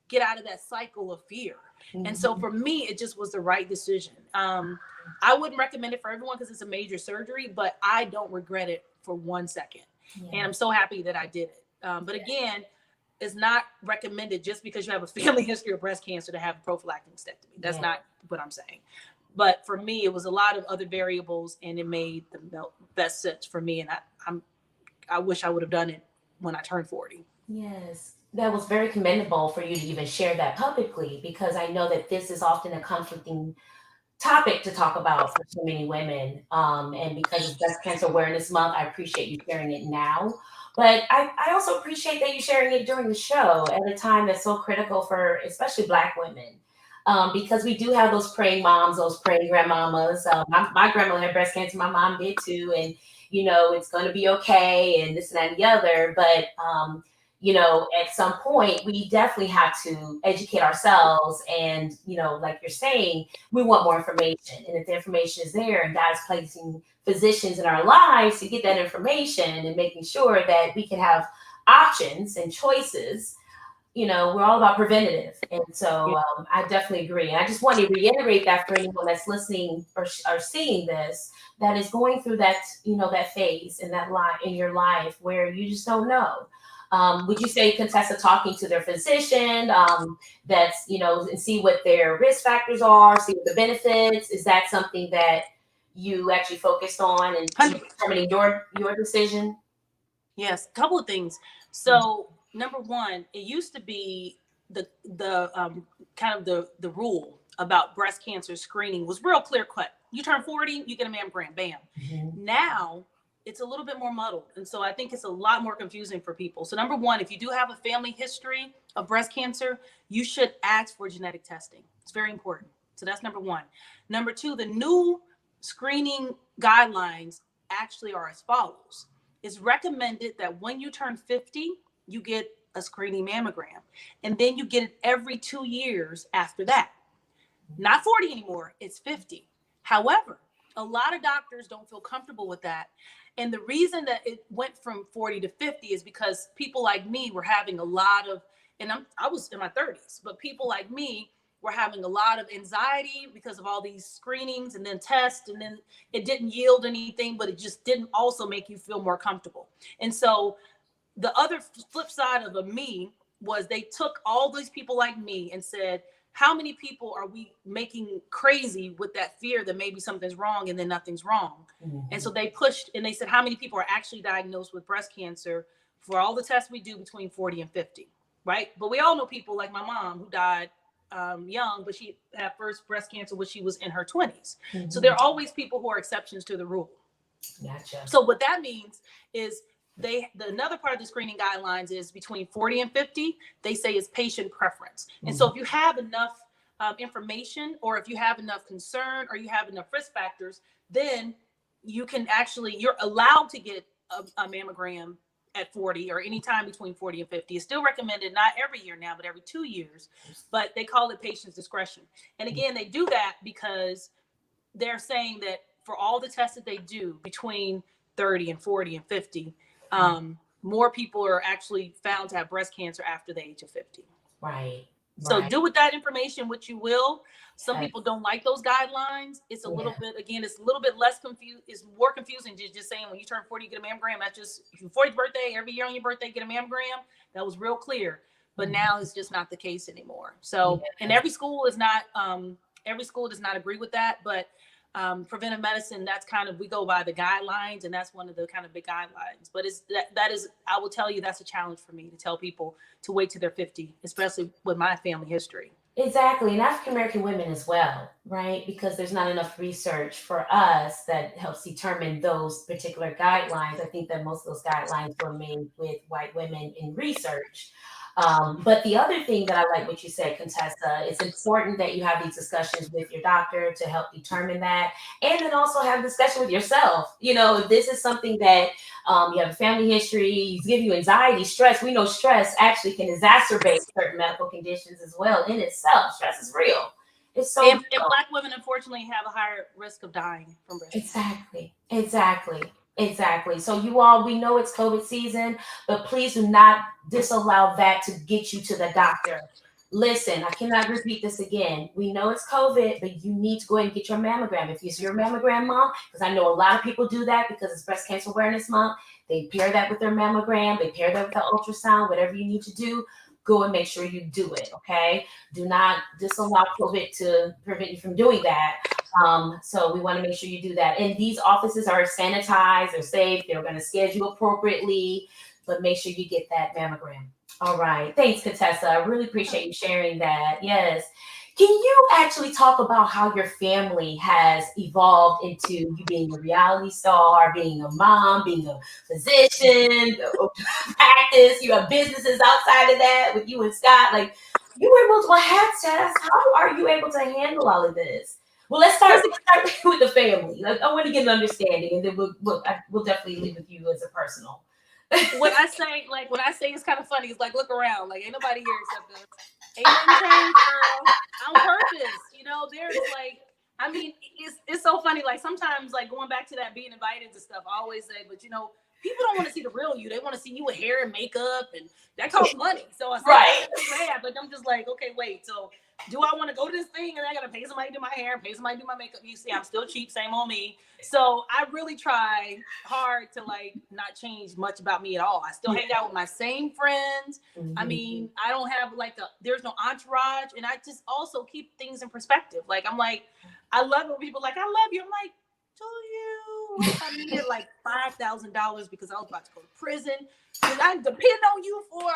get out of that cycle of fear. And so for me, it just was the right decision. I wouldn't recommend it for everyone because it's a major surgery, but I don't regret it for 1 second. And I'm so happy that I did it. But again, it's not recommended just because you have a family history of breast cancer to have a prophylactic mastectomy. That's not what I'm saying. But for me, it was a lot of other variables, and it made the best sense for me. And I wish I would have done it when I turned 40. Yes. That was very commendable for you to even share that publicly, because I know that this is often a conflicting topic to talk about for so many women. And because it's Breast Cancer Awareness Month, I appreciate you sharing it now. But I also appreciate that you sharing it during the show at a time that's so critical for especially Black women. Because we do have those praying moms, those praying grandmamas. My grandmother had breast cancer, my mom did too. And, you know, it's going to be okay and this and that and the other. But, you know, at some point, we definitely have to educate ourselves. And, you know, like you're saying, we want more information. And if the information is there and God's placing physicians in our lives to get that information and making sure that we can have options and choices, you know, we're all about preventative. And so I definitely agree. And I just want to reiterate that for anyone that's listening or seeing this, that is going through that, you know, that phase in that life in your life where you just don't know. Would you say, Contessa, talking to their physician, that's, you know, and see what their risk factors are, see what the benefits, is that something that you actually focused on and determining your decision? Yes, a couple of things. So number one, it used to be the kind of the rule about breast cancer screening was real clear cut. You turn 40, you get a mammogram, bam. Now it's a little bit more muddled. And so I think it's a lot more confusing for people. So number one, if you do have a family history of breast cancer, you should ask for genetic testing. It's very important. So that's number one. Number two, the new screening guidelines actually are as follows. It's recommended that when you turn 50, you get a screening mammogram. And then you get it every 2 years after that. Not 40 anymore, it's 50. However, a lot of doctors don't feel comfortable with that. And the reason that it went from 40 to 50 is because people like me were having a lot of, and I was in my 30s, but people like me were having a lot of anxiety because of all these screenings and then tests, and then it didn't yield anything, but it just didn't also make you feel more comfortable. And so the other flip side of me was they took all these people like me and said, how many people are we making crazy with that fear that maybe something's wrong and then nothing's wrong? And so they pushed and they said, how many people are actually diagnosed with breast cancer for all the tests we do between 40 and 50, right? But we all know people like my mom who died young, but she had first breast cancer when she was in her 20s. So there are always people who are exceptions to the rule. Gotcha. So what that means is another part of the screening guidelines is between 40 and 50, they say is patient preference. And so if you have enough information, or if you have enough concern, or you have enough risk factors, then you can actually, you're allowed to get a mammogram at 40 or anytime between 40 and 50. It's still recommended, not every year now, but every 2 years, but they call it patient's discretion. And again, they do that because they're saying that for all the tests that they do between 30 and 40 and 50, more people are actually found to have breast cancer after the age of 50. Right. So do with that information what you will. Some people don't like those guidelines. It's a little bit, again, it's a little bit less confused. It's more confusing than just saying when you turn 40, you get a mammogram. That's just your 40th birthday, every year on your birthday, get a mammogram. That was real clear. But now it's just not the case anymore. So, and every school does not agree with that. But preventive medicine, that's kind of, we go by the guidelines, and that's one of the kind of big guidelines. But it's that is, I will tell you, that's a challenge for me to tell people to wait till they're 50, especially with my family history. Exactly. And African American women as well, right? Because there's not enough research for us that helps determine those particular guidelines. I think that most of those guidelines were made with white women in research. But the other thing that I like what you said, Contessa, it's important that you have these discussions with your doctor to help determine that, and then also have a discussion with yourself. You know, if this is something that you have a family history, give you anxiety, stress. We know stress actually can exacerbate certain medical conditions as well in itself. Stress is real. It's so and Black women, unfortunately, have a higher risk of dying from breast cancer. Exactly. So you all, we know it's COVID season, but please do not disallow that to get you to the doctor. Listen, I cannot repeat this again. We know it's COVID, but you need to go ahead and get your mammogram. If it's your mammogram month, because I know a lot of people do that because it's Breast Cancer Awareness Month. They pair that with their mammogram. They pair that with the ultrasound, whatever you need to do. Go and make sure you do it, okay? Do not disallow COVID to prevent you from doing that. So we want to make sure you do that. And these offices are sanitized, they're safe, they're going to schedule appropriately, but make sure you get that mammogram. All right. Thanks, Contessa. I really appreciate you sharing that. Yes. Can you actually talk about how your family has evolved into you being a reality star, being a mom, being a physician, practice, you have businesses outside of that with you and Scott? Like, you wear multiple hats, Tess. How are you able to handle all of this? Well, let's start with the family. Like, I want to get an understanding, and then we'll definitely leave with you as a personal. When I say it's kind of funny, it's like, look around, like ain't nobody here except us. Ain't nothing changed, girl. On purpose, you know. There's like, I mean, it's so funny. Like sometimes, like going back to that being invited to stuff, I always say, but you know, people don't want to see the real you. They want to see you with hair and makeup, and that costs money. So I say, right. But I'm just like, okay, wait. So do I want to go to this thing and I gotta pay somebody to do my hair, pay somebody to do my makeup? You see, I'm still cheap, same on me. So I really try hard to like not change much about me at all. I still hang out with my same friends. Mm-hmm. I mean, I don't have like there's no entourage, and I just also keep things in perspective. Like I'm like, I love when people are like, I love you. I'm like, do you? what if I needed like $5,000 because I was about to go to prison? Because I depend on you for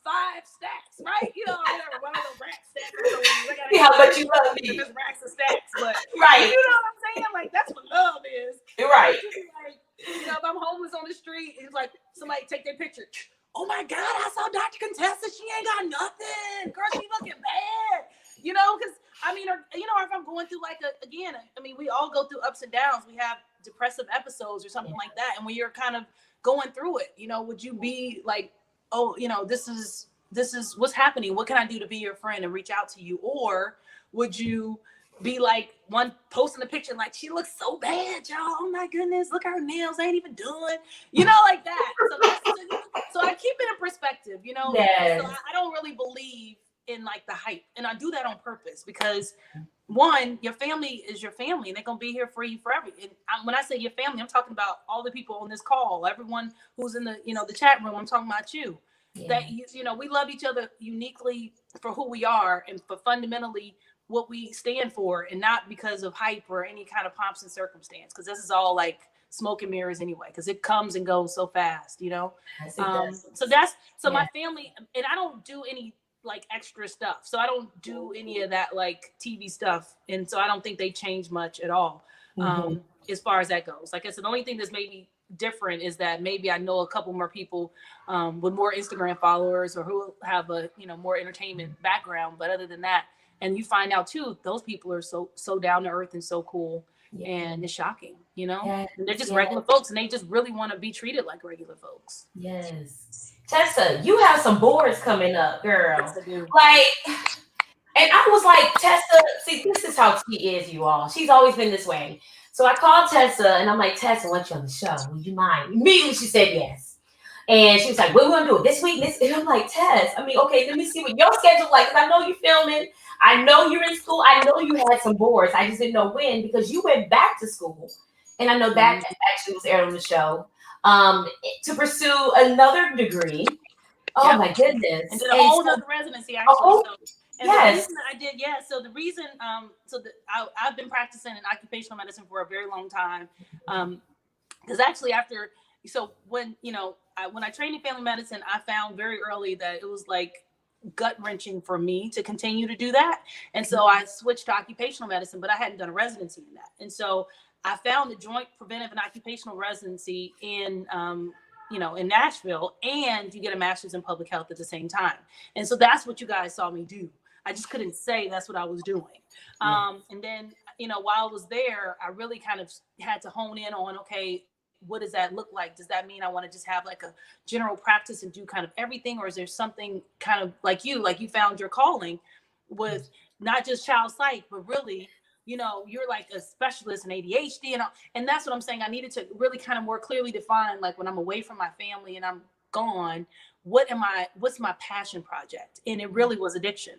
5 stacks, right? You know, I gotta run a rack stack. See how much you love me. There's racks and stacks, but Right. you know what I'm saying? Like, that's what love is. You're right. Like, you know, if I'm homeless on the street, it's like somebody take their picture. Oh my God, I saw Dr. Contessa. She ain't got nothing. Girl, she looking bad. You know, because I mean, or, you know, or if I'm going through like I mean, we all go through ups and downs. We have depressive episodes or something like that. And when you're kind of going through it, you know, would you be like, oh, you know, this is what's happening. What can I do to be your friend and reach out to you? Or would you be like one posting a picture like, she looks so bad, y'all. Oh my goodness, look at her nails. They ain't even done, you know, like that. So I keep it in perspective, you know. Yes. So I don't really believe in like the hype, and I do that on purpose because one, your family is your family, and they're gonna be here for you forever. And when I say your family, I'm talking about all the people on this call, everyone who's in the, you know, the chat room. I'm talking about you. Yeah. That you know, we love each other uniquely for who we are and for fundamentally what we stand for, and not because of hype or any kind of pomps and circumstance, because this is all like smoke and mirrors anyway, because it comes and goes so fast, you know. So that's my family, and I don't do any like extra stuff, so I don't do any of that like TV stuff, and so I don't think they change much at all. As far as that goes. Like I said, the only thing that's maybe different is that maybe I know a couple more people with more Instagram followers or who have a, you know, more entertainment background, but other than that, and you find out too, those people are so down to earth and so cool, and it's shocking, you know. And they're just regular folks, and they just really want to be treated like regular folks. Yes. Tessa, you have some boards coming up, girl. Yes, I do. Like, and I was like, Tessa, see, this is how she is, you all. She's always been this way. So I called Tessa, and I'm like, Tessa, I want you on the show. Would you mind? Immediately she said yes. And she was like, what are we gonna do? This week? And I'm like, Tess, I mean, okay, let me see what your schedule's like, because I know you're filming. I know you're in school. I know you had some boards. I just didn't know when, because you went back to school. And I know that actually was aired on the show, to pursue another degree. Oh my goodness. And did a whole other residency, actually. And the reason that I did, so the reason, I've been practicing in occupational medicine for a very long time. Because actually when I trained in family medicine, I found very early that it was like gut wrenching for me to continue to do that. And so I switched to occupational medicine, but I hadn't done a residency in that. And so I found the joint preventive and occupational residency in Nashville, and you get a master's in public health at the same time. And so that's what you guys saw me do. I just couldn't say that's what I was doing. And then, while I was there, I really kind of had to hone in on, okay, what does that look like? Does that mean I want to just have like a general practice and do kind of everything? Or is there something kind of like you found your calling with not just child psych, but really, you're like a specialist in ADHD, and that's what I'm saying. I needed to really kind of more clearly define, like when I'm away from my family and I'm gone, what's my passion project? And it really was addiction.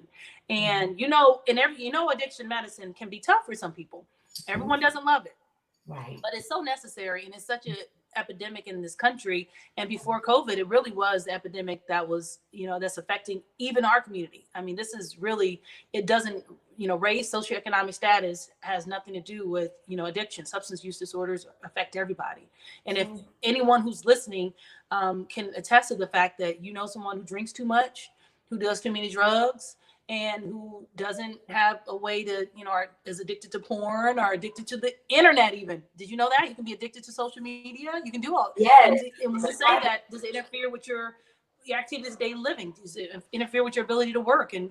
And, addiction medicine can be tough for some people. Everyone doesn't love it. Right. But it's so necessary, and it's such an epidemic in this country. And before COVID, it really was the epidemic that was, that's affecting even our community. I mean, this is really, it doesn't, race, socioeconomic status has nothing to do with, addiction. Substance use disorders affect everybody. And if anyone who's listening can attest to the fact that someone who drinks too much, who does too many drugs, and who doesn't have a way to, is addicted to porn or addicted to the internet even. Did you know that? You can be addicted to social media. You can do all. Yes. And when you say that, does it interfere with your activities of daily living? Does it interfere with your ability to work and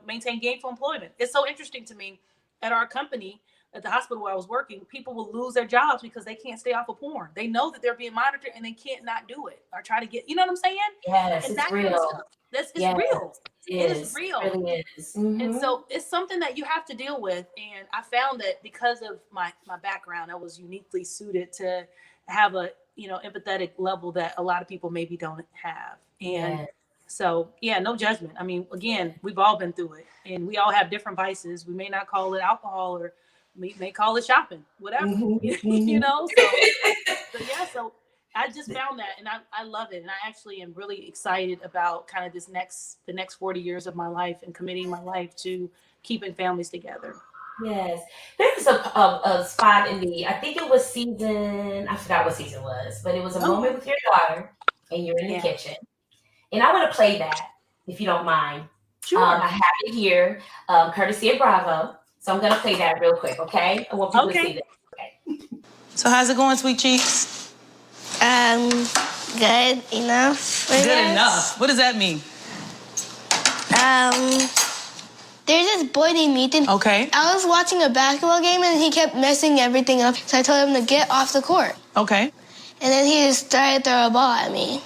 maintain gainful employment? It's so interesting to me at our company, at the hospital where I was working, people will lose their jobs because they can't stay off of porn. They know that they're being monitored and they can't not do it or try to get, you know what I'm saying? Yes, and it's real. Kind of stuff. It's real. It is real. It really is. Mm-hmm. And so it's something that you have to deal with. And I found that because of my background, I was uniquely suited to have a, empathetic level that a lot of people maybe don't have. And so, no judgment. I mean, again, we've all been through it, and we all have different vices. We may not call it alcohol, or we may call it shopping, whatever, So I just found that, and I love it. And I actually am really excited about kind of the next 40 years of my life and committing my life to keeping families together. Yes. There's a spot in I think it was I forgot what season it was, but it was a moment with your daughter and you're in the kitchen. And I want to play that if you don't mind. Sure. I have it here, courtesy of Bravo. So I'm going to play that real quick, okay? I want people to see this. Okay. So how's it going, sweet cheeks? Good enough. Good enough. What does that mean? There's this boy named Ethan. Okay. I was watching a basketball game and he kept messing everything up. So I told him to get off the court. Okay. And then he just started to throw a ball at me.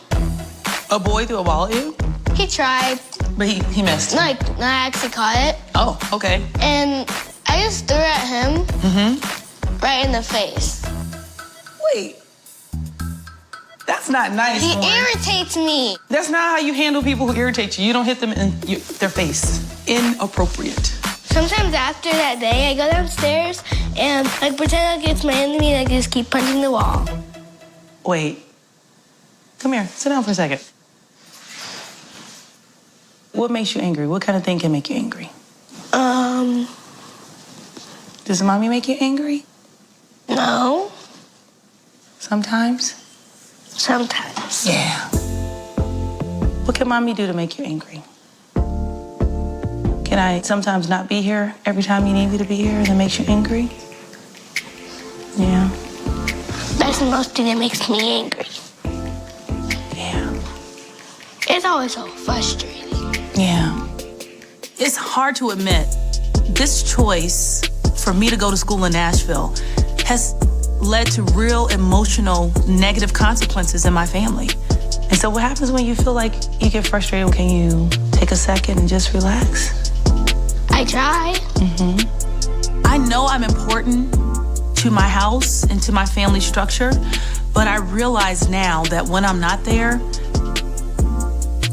A boy threw a ball at you? He tried. But he missed. No, I actually caught it. Oh, okay. And I just threw it at him. Right in the face. Wait. That's not nice. He Lauren. irritates me. That's not how you handle people who irritate you. You don't hit them in their face. Inappropriate. Sometimes after that day, I go downstairs and I pretend like it's my enemy and I just keep punching the wall. Wait. Come here. Sit down for a second. What makes you angry? What kind of thing can make you angry? Does mommy make you angry? No. Sometimes? Sometimes. Yeah. What can mommy do to make you angry? Can I sometimes not be here every time you need me to be here and it makes you angry? Yeah. That's the most thing that makes me angry. Yeah. It's always so frustrating. Yeah. It's hard to admit, this choice for me to go to school in Nashville has led to real emotional negative consequences in my family. And so what happens when you feel like you get frustrated? Can you take a second and just relax? I try. I know I'm important to my house and to my family structure, but I realize now that when I'm not there,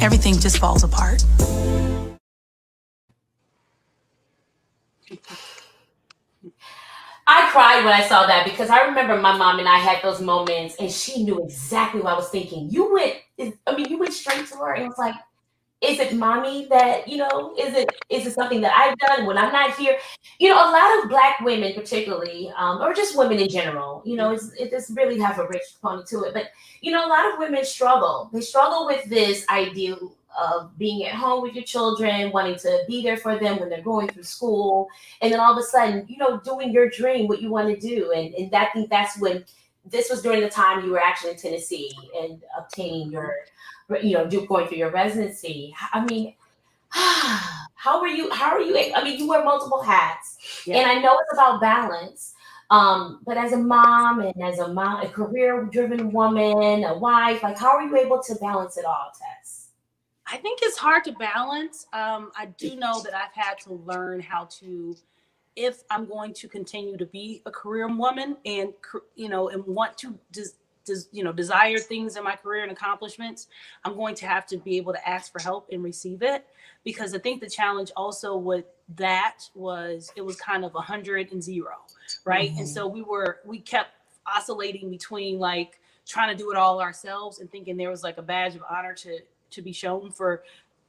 everything just falls apart. I cried when I saw that because I remember my mom and I had those moments and she knew exactly what I was thinking. You went straight to her and was like, is it mommy that, is it something that I've done when I'm not here? A lot of Black women particularly, or just women in general, it does really have a rich component to it. But, a lot of women struggle. They struggle with this ideal of being at home with your children, wanting to be there for them when they're going through school. And then all of a sudden, doing your dream, what you want to do. And I think that's when this was during the time you were actually in Tennessee and obtaining your going through your residency. I mean, how are you? I mean, you wear multiple hats, and I know it's about balance. But as a mom and a career-driven woman, a wife, like, how are you able to balance it all, Tess? I think it's hard to balance. I do know that I've had to learn how to, if I'm going to continue to be a career woman and want to desire things in my career and accomplishments, I'm going to have to be able to ask for help and receive it. Because I think the challenge also with that was it was kind of 100 and 0, right? And so we kept oscillating between like trying to do it all ourselves and thinking there was like a badge of honor to be shown for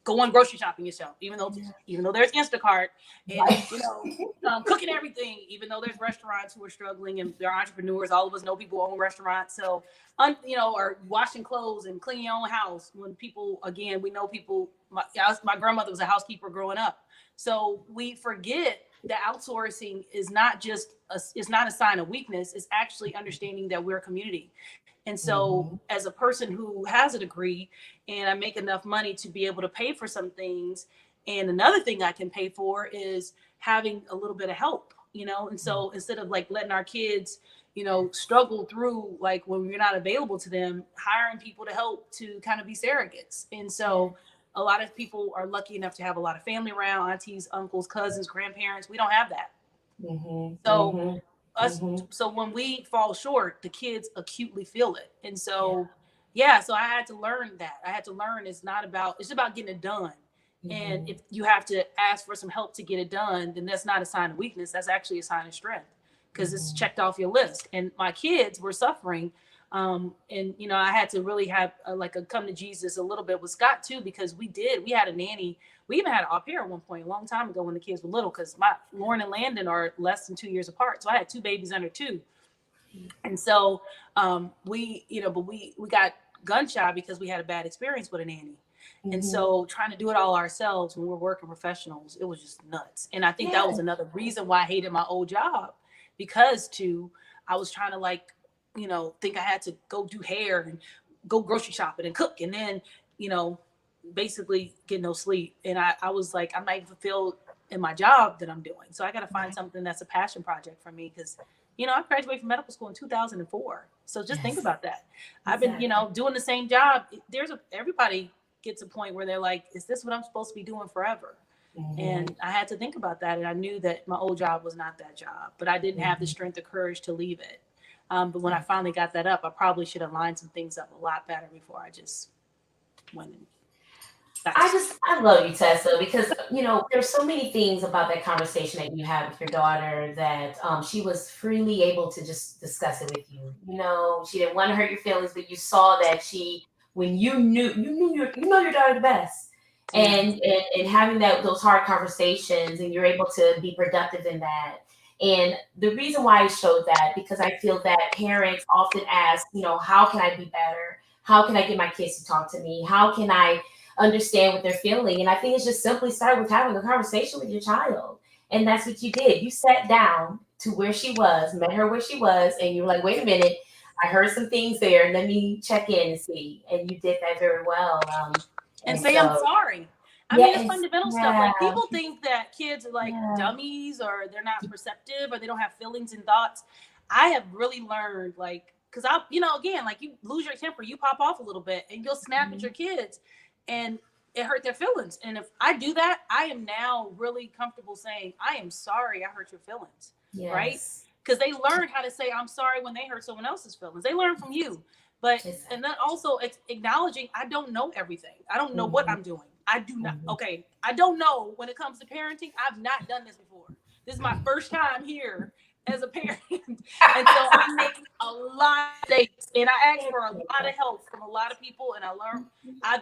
going grocery shopping yourself, even though there's Instacart and cooking everything, even though there's restaurants who are struggling and they're entrepreneurs. All of us know people who own restaurants, so are washing clothes and cleaning your own house. When people, again, we know people. My grandmother was a housekeeper growing up, so we forget that outsourcing is not just it's not a sign of weakness. It's actually understanding that we're a community. And so as a person who has a degree and I make enough money to be able to pay for some things, and another thing I can pay for is having a little bit of help, and so instead of like letting our kids, struggle through like when we're not available to them, hiring people to help to kind of be surrogates. And so a lot of people are lucky enough to have a lot of family around, aunties, uncles, cousins, grandparents. We don't have that. So when we fall short, the kids acutely feel it. And so, so I had to learn that. I had to learn it's about getting it done. And if you have to ask for some help to get it done, then that's not a sign of weakness. That's actually a sign of strength because it's checked off your list. And my kids were suffering. And, I had to really have a come to Jesus a little bit with Scott too, because we had a nanny We even had an au pair at one point, a long time ago when the kids were little, because Lauren and Landon are less than 2 years apart. So I had 2 babies under 2. And so we got gun shy because we had a bad experience with a nanny. And so trying to do it all ourselves when we're working professionals, it was just nuts. And I think that was another reason why I hated my old job, because I was trying to think I had to go do hair and go grocery shopping and cook, and then, basically get no sleep. And I was like, I'm not even fulfilled in my job that I'm doing. So I got to find something that's a passion project for me, because, I graduated from medical school in 2004. So just think about that. I've been, doing the same job. Everybody gets a point where they're like, is this what I'm supposed to be doing forever? And I had to think about that. And I knew that my old job was not that job, but I didn't have the strength or courage to leave it. But when I finally got that up, I probably should have lined some things up a lot better before I just went in. I love you, Tessa, because, there's so many things about that conversation that you had with your daughter that she was freely able to just discuss it with you. She didn't want to hurt your feelings, but you saw that when you know your daughter the best. And having those hard conversations, and you're able to be productive in that. And the reason why I showed that, because I feel that parents often ask, how can I be better? How can I get my kids to talk to me? How can I understand what they're feeling? And I think it's just simply start with having a conversation with your child. And that's what you did. You sat down to where she was, met her where she was, and you were like, wait a minute, I heard some things there. Let me check in and see. And you did that very well. And say, I'm sorry. I mean, it's fundamental stuff. Like, people think that kids are like dummies, or they're not perceptive, or they don't have feelings and thoughts. I have really learned, because again, like, you lose your temper, you pop off a little bit, and you'll snap at your kids, and it hurt their feelings. And if I do that, I am now really comfortable saying, I am sorry I hurt your feelings, right? Because they learn how to say, I'm sorry, when they hurt someone else's feelings. They learn from you. But, and then also it's acknowledging, I don't know everything. I don't know what I'm doing. I do not. Okay. I don't know when it comes to parenting. I've not done this before. This is my first time here as a parent. And so I make a lot of mistakes, and I ask for a lot of help from a lot of people. And I learn,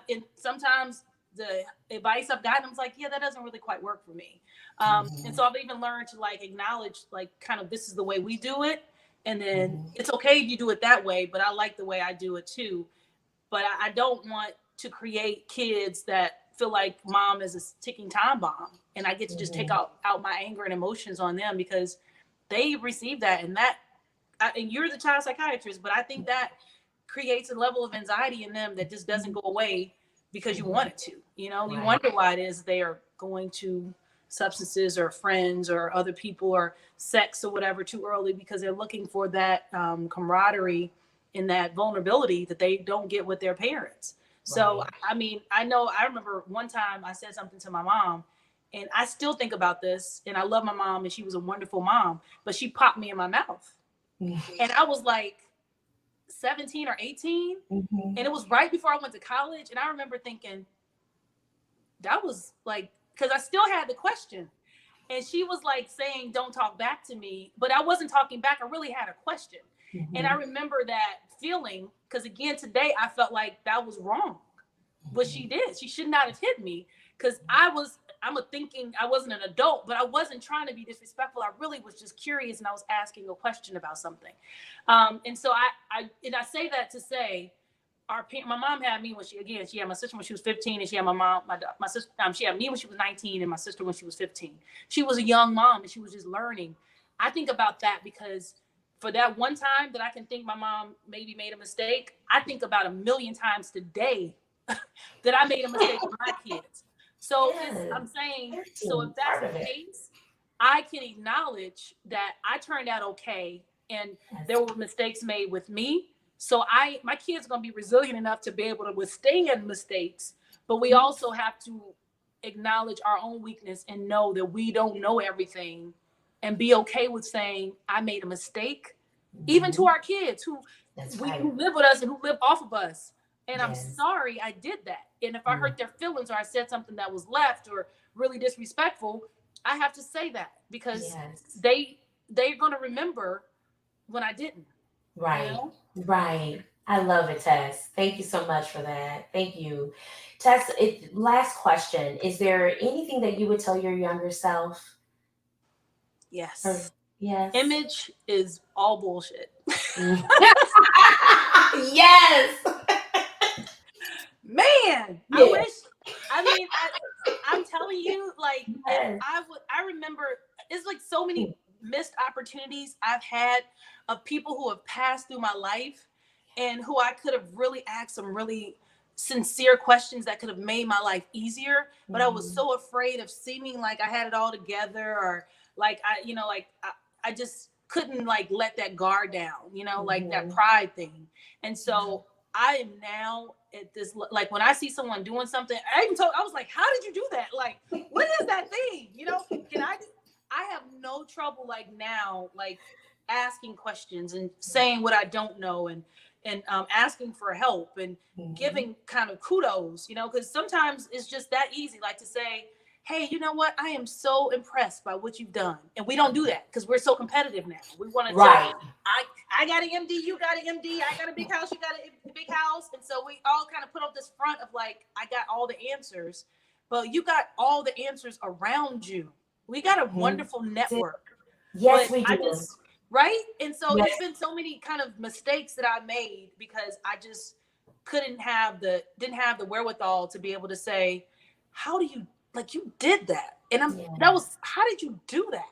and sometimes the advice I've gotten, I'm like, yeah, that doesn't really quite work for me. And so I've even learned to acknowledge, kind of, this is the way we do it. And then it's okay if you do it that way, but I like the way I do it too. But I don't want to create kids that feel like mom is a ticking time bomb, and I get to just take out my anger and emotions on them, because they receive that. And and you're the child psychiatrist, but I think that creates a level of anxiety in them that just doesn't go away because you want it to. You wonder why it is they are going to substances or friends or other people or sex or whatever too early, because they're looking for that camaraderie and that vulnerability that they don't get with their parents. So, I mean, I remember one time I said something to my mom, and I still think about this, and I love my mom, and she was a wonderful mom, but she popped me in my mouth. And I was like 17 or 18, and it was right before I went to college. And I remember thinking, that was because I still had the question. And she was saying, don't talk back to me. But I wasn't talking back. I really had a question. And I remember that feeling, because again, today I felt like that was wrong. What she did, she should not have hit me, because I wasn't an adult, but I wasn't trying to be disrespectful. I really was just curious, and I was asking a question about something. And so I say that to say, my mom had me when she had my sister when she was 15, and she had my sister, she had me when she was 19, and my sister when she was 15. She was a young mom, and she was just learning. I think about that because for that one time that I can think my mom maybe made a mistake, I think about 1,000,000 times today that I made a mistake with my kids. So I'm saying, so if that's the case, I can acknowledge that I turned out okay, and there were mistakes made with me. So my kids are going to be resilient enough to be able to withstand mistakes, but we also have to acknowledge our own weakness and know that we don't know everything, and be okay with saying, I made a mistake, even to our kids who live with us and who live off of us. And I'm sorry I did that. And if I hurt their feelings, or I said something that was left or really disrespectful, I have to say that, because they're going to remember when I didn't. Right. I love it, Tess. Thank you so much for that. Thank you. Tess, last question. Is there anything that you would tell your younger self? Or, Yes. yes. Image is all bullshit. Mm. Yes. Man, I wish. I mean, I'm telling you, like, if Yes. I remember, it's like so many missed opportunities I've had of people who have passed through my life and who I could have really asked some really sincere questions that could have made my life easier. But I was so afraid of seeming like I had it all together, or like I just couldn't like let that guard down, like that pride thing. And so I am now at this, like when I see someone doing something, I was like, how did you do that? Like, what is that thing? I have no trouble like now, like asking questions and saying what I don't know, and asking for help and giving kind of kudos, because sometimes it's just that easy, like to say, hey, you know what? I am so impressed by what you've done. And we don't do that because we're so competitive now. We want to Right. I got an MD, you got an MD, I got a big house, you got a big house. And so we all kind of put up this front of like, I got all the answers, but you got all the answers around you. We got a wonderful network. Yes, but we do. Right? And so Yes. there's been so many kind of mistakes that I made because I just didn't have the wherewithal to be able to say, how do you, like, you did that? And how did you do that?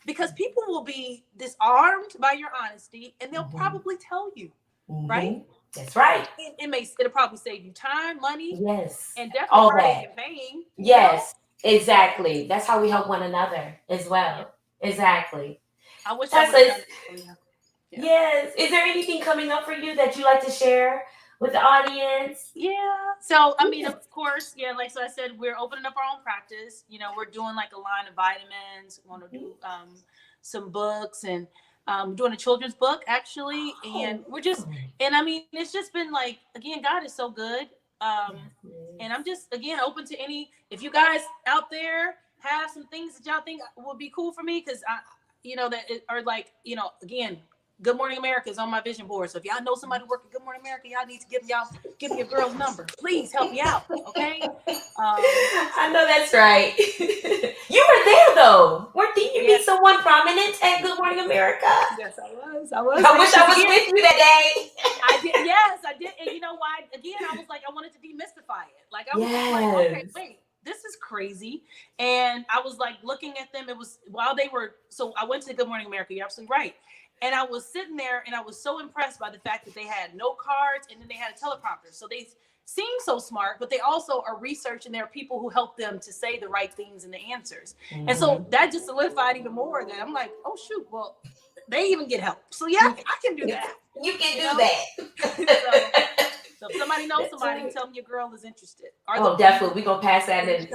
Because people will be disarmed by your honesty and they'll probably tell you, right? That's right. It'll probably save you time, money. Yes. And definitely all heartache that. and pain. Yes, exactly. That's how we help one another as well. Exactly. I wish Tessa, I would have done it. Yes. Is there anything coming up for you that you like to share with the audience? Yeah. So, I mean, of course, like so I said, we're opening up our own practice. We're doing like a line of vitamins. We want to do some books, and doing a children's book actually. And we're just, and I mean, it's just been like, again, God is so good. And I'm just, again, open to if you guys out there have some things that y'all think would be cool for me, because again, Good Morning America is on my vision board. So if y'all know somebody working Good Morning America, y'all need to give me a girl's number. Please help me out, okay? I know that's right. You were there though. Didn't you meet someone prominent at Good Morning America? Yes, I was. I wish I was with you that day. I did. Yes, I did. And you know why? Again, I was like, I wanted to demystify it. Like I was like, okay, wait. This is crazy. And I was like looking at them. It was while they were, so I went to Good Morning America. You're absolutely right. And I was sitting there and I was so impressed by the fact that they had note cards and then they had a teleprompter. So they seem so smart, but they also are researching. There are people who help them to say the right things and the answers. And so that just solidified even more that I'm like, oh shoot, well, they even get help. So yeah, I can do that. You can do that. So if somebody knows somebody, tell them your girl is interested. Definitely. We're going to pass that in.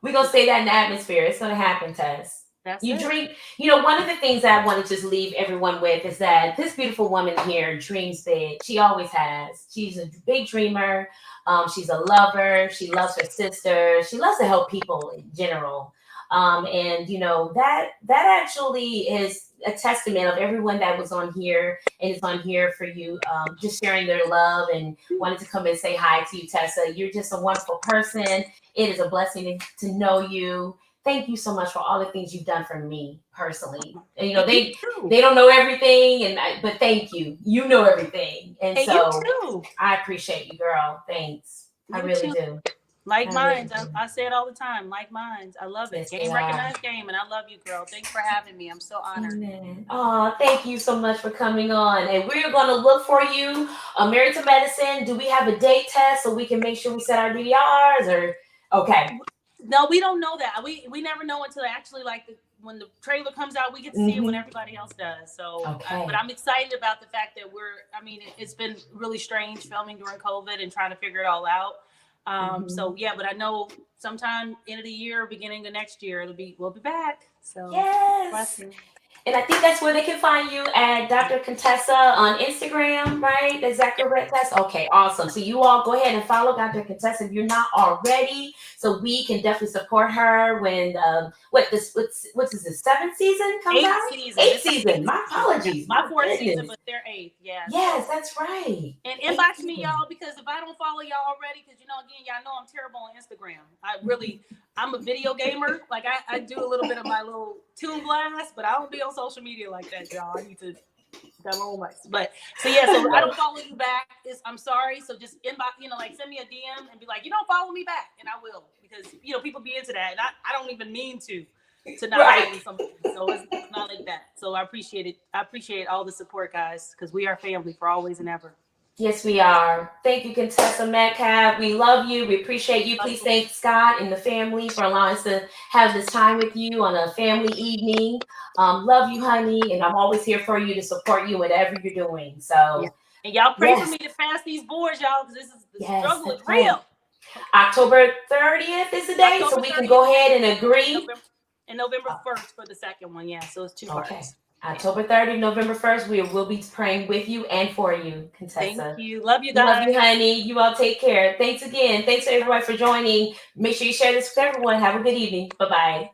We're going to say that in the atmosphere. It's going to happen, Tess. Dream. One of the things that I want to just leave everyone with is that this beautiful woman here dreams big. She always has. She's a big dreamer. She's a lover. She loves her sister. She loves to help people in general. And that actually is a testament of everyone that was on here and is on here for you, just sharing their love and wanted to come and say hi to you, Tessa. You're just a wonderful person. It is a blessing to know you. Thank you so much for all the things you've done for me personally. And, they don't know everything, but thank you. You know everything, and so you too. I appreciate you, girl. Thanks. I really do. Like minds. I say it all the time. Like minds. I love it. Game recognized game, and I love you, girl. Thanks for having me. I'm so honored. Oh, thank you so much for coming on. And we're going to look for you. Married to Medicine. Do we have a date test so we can make sure we set our DVRs? Or okay. No, we don't know that. We never know until actually when the trailer comes out, we get to see it when everybody else does. So, but I'm excited about the fact that it's been really strange filming during COVID and trying to figure it all out. So yeah, but I know sometime end of the year, beginning of next year, we'll be back. So yes. And I think that's where they can find you at Dr. Contessa on Instagram, right? Is that correct, Tess? Okay, awesome. So you all go ahead and follow Dr. Contessa if you're not already, so we can definitely support her when what's this 7th season comes out? 8th season. My apologies. My 4th season, but they're 8th. Yeah. Yes, that's right. And inbox me, y'all, because if I don't follow y'all already, because again, y'all know I'm terrible on Instagram. I'm a video gamer. Like I do a little bit of my little tune blast, but I don't be on social media like that, y'all. I need to got my own life. But so I don't follow you back. I'm sorry. So just inbox, like send me a DM and be like, you don't follow me back, and I will, because people be into that, and I don't even mean to not follow somebody. So it's not like that. So I appreciate it. I appreciate all the support, guys, because we are family for always and ever. Yes, we are. Thank you, Contessa Metcalfe. We love you. We appreciate you. Please thank Scott and the family for allowing us to have this time with you on a family evening. Love you, honey. And I'm always here for you to support you whatever you're doing. So, and y'all pray for me to pass these boards, y'all, because the struggle is real. October 30th is the day, so we can go ahead and agree. And November 1st for the second one. Yeah, so it's 2 parts. October 30th, November 1st, we will be praying with you and for you, Contessa. Thank you. Love you guys. Love you, honey. You all take care. Thanks again. Thanks to everybody for joining. Make sure you share this with everyone. Have a good evening. Bye-bye.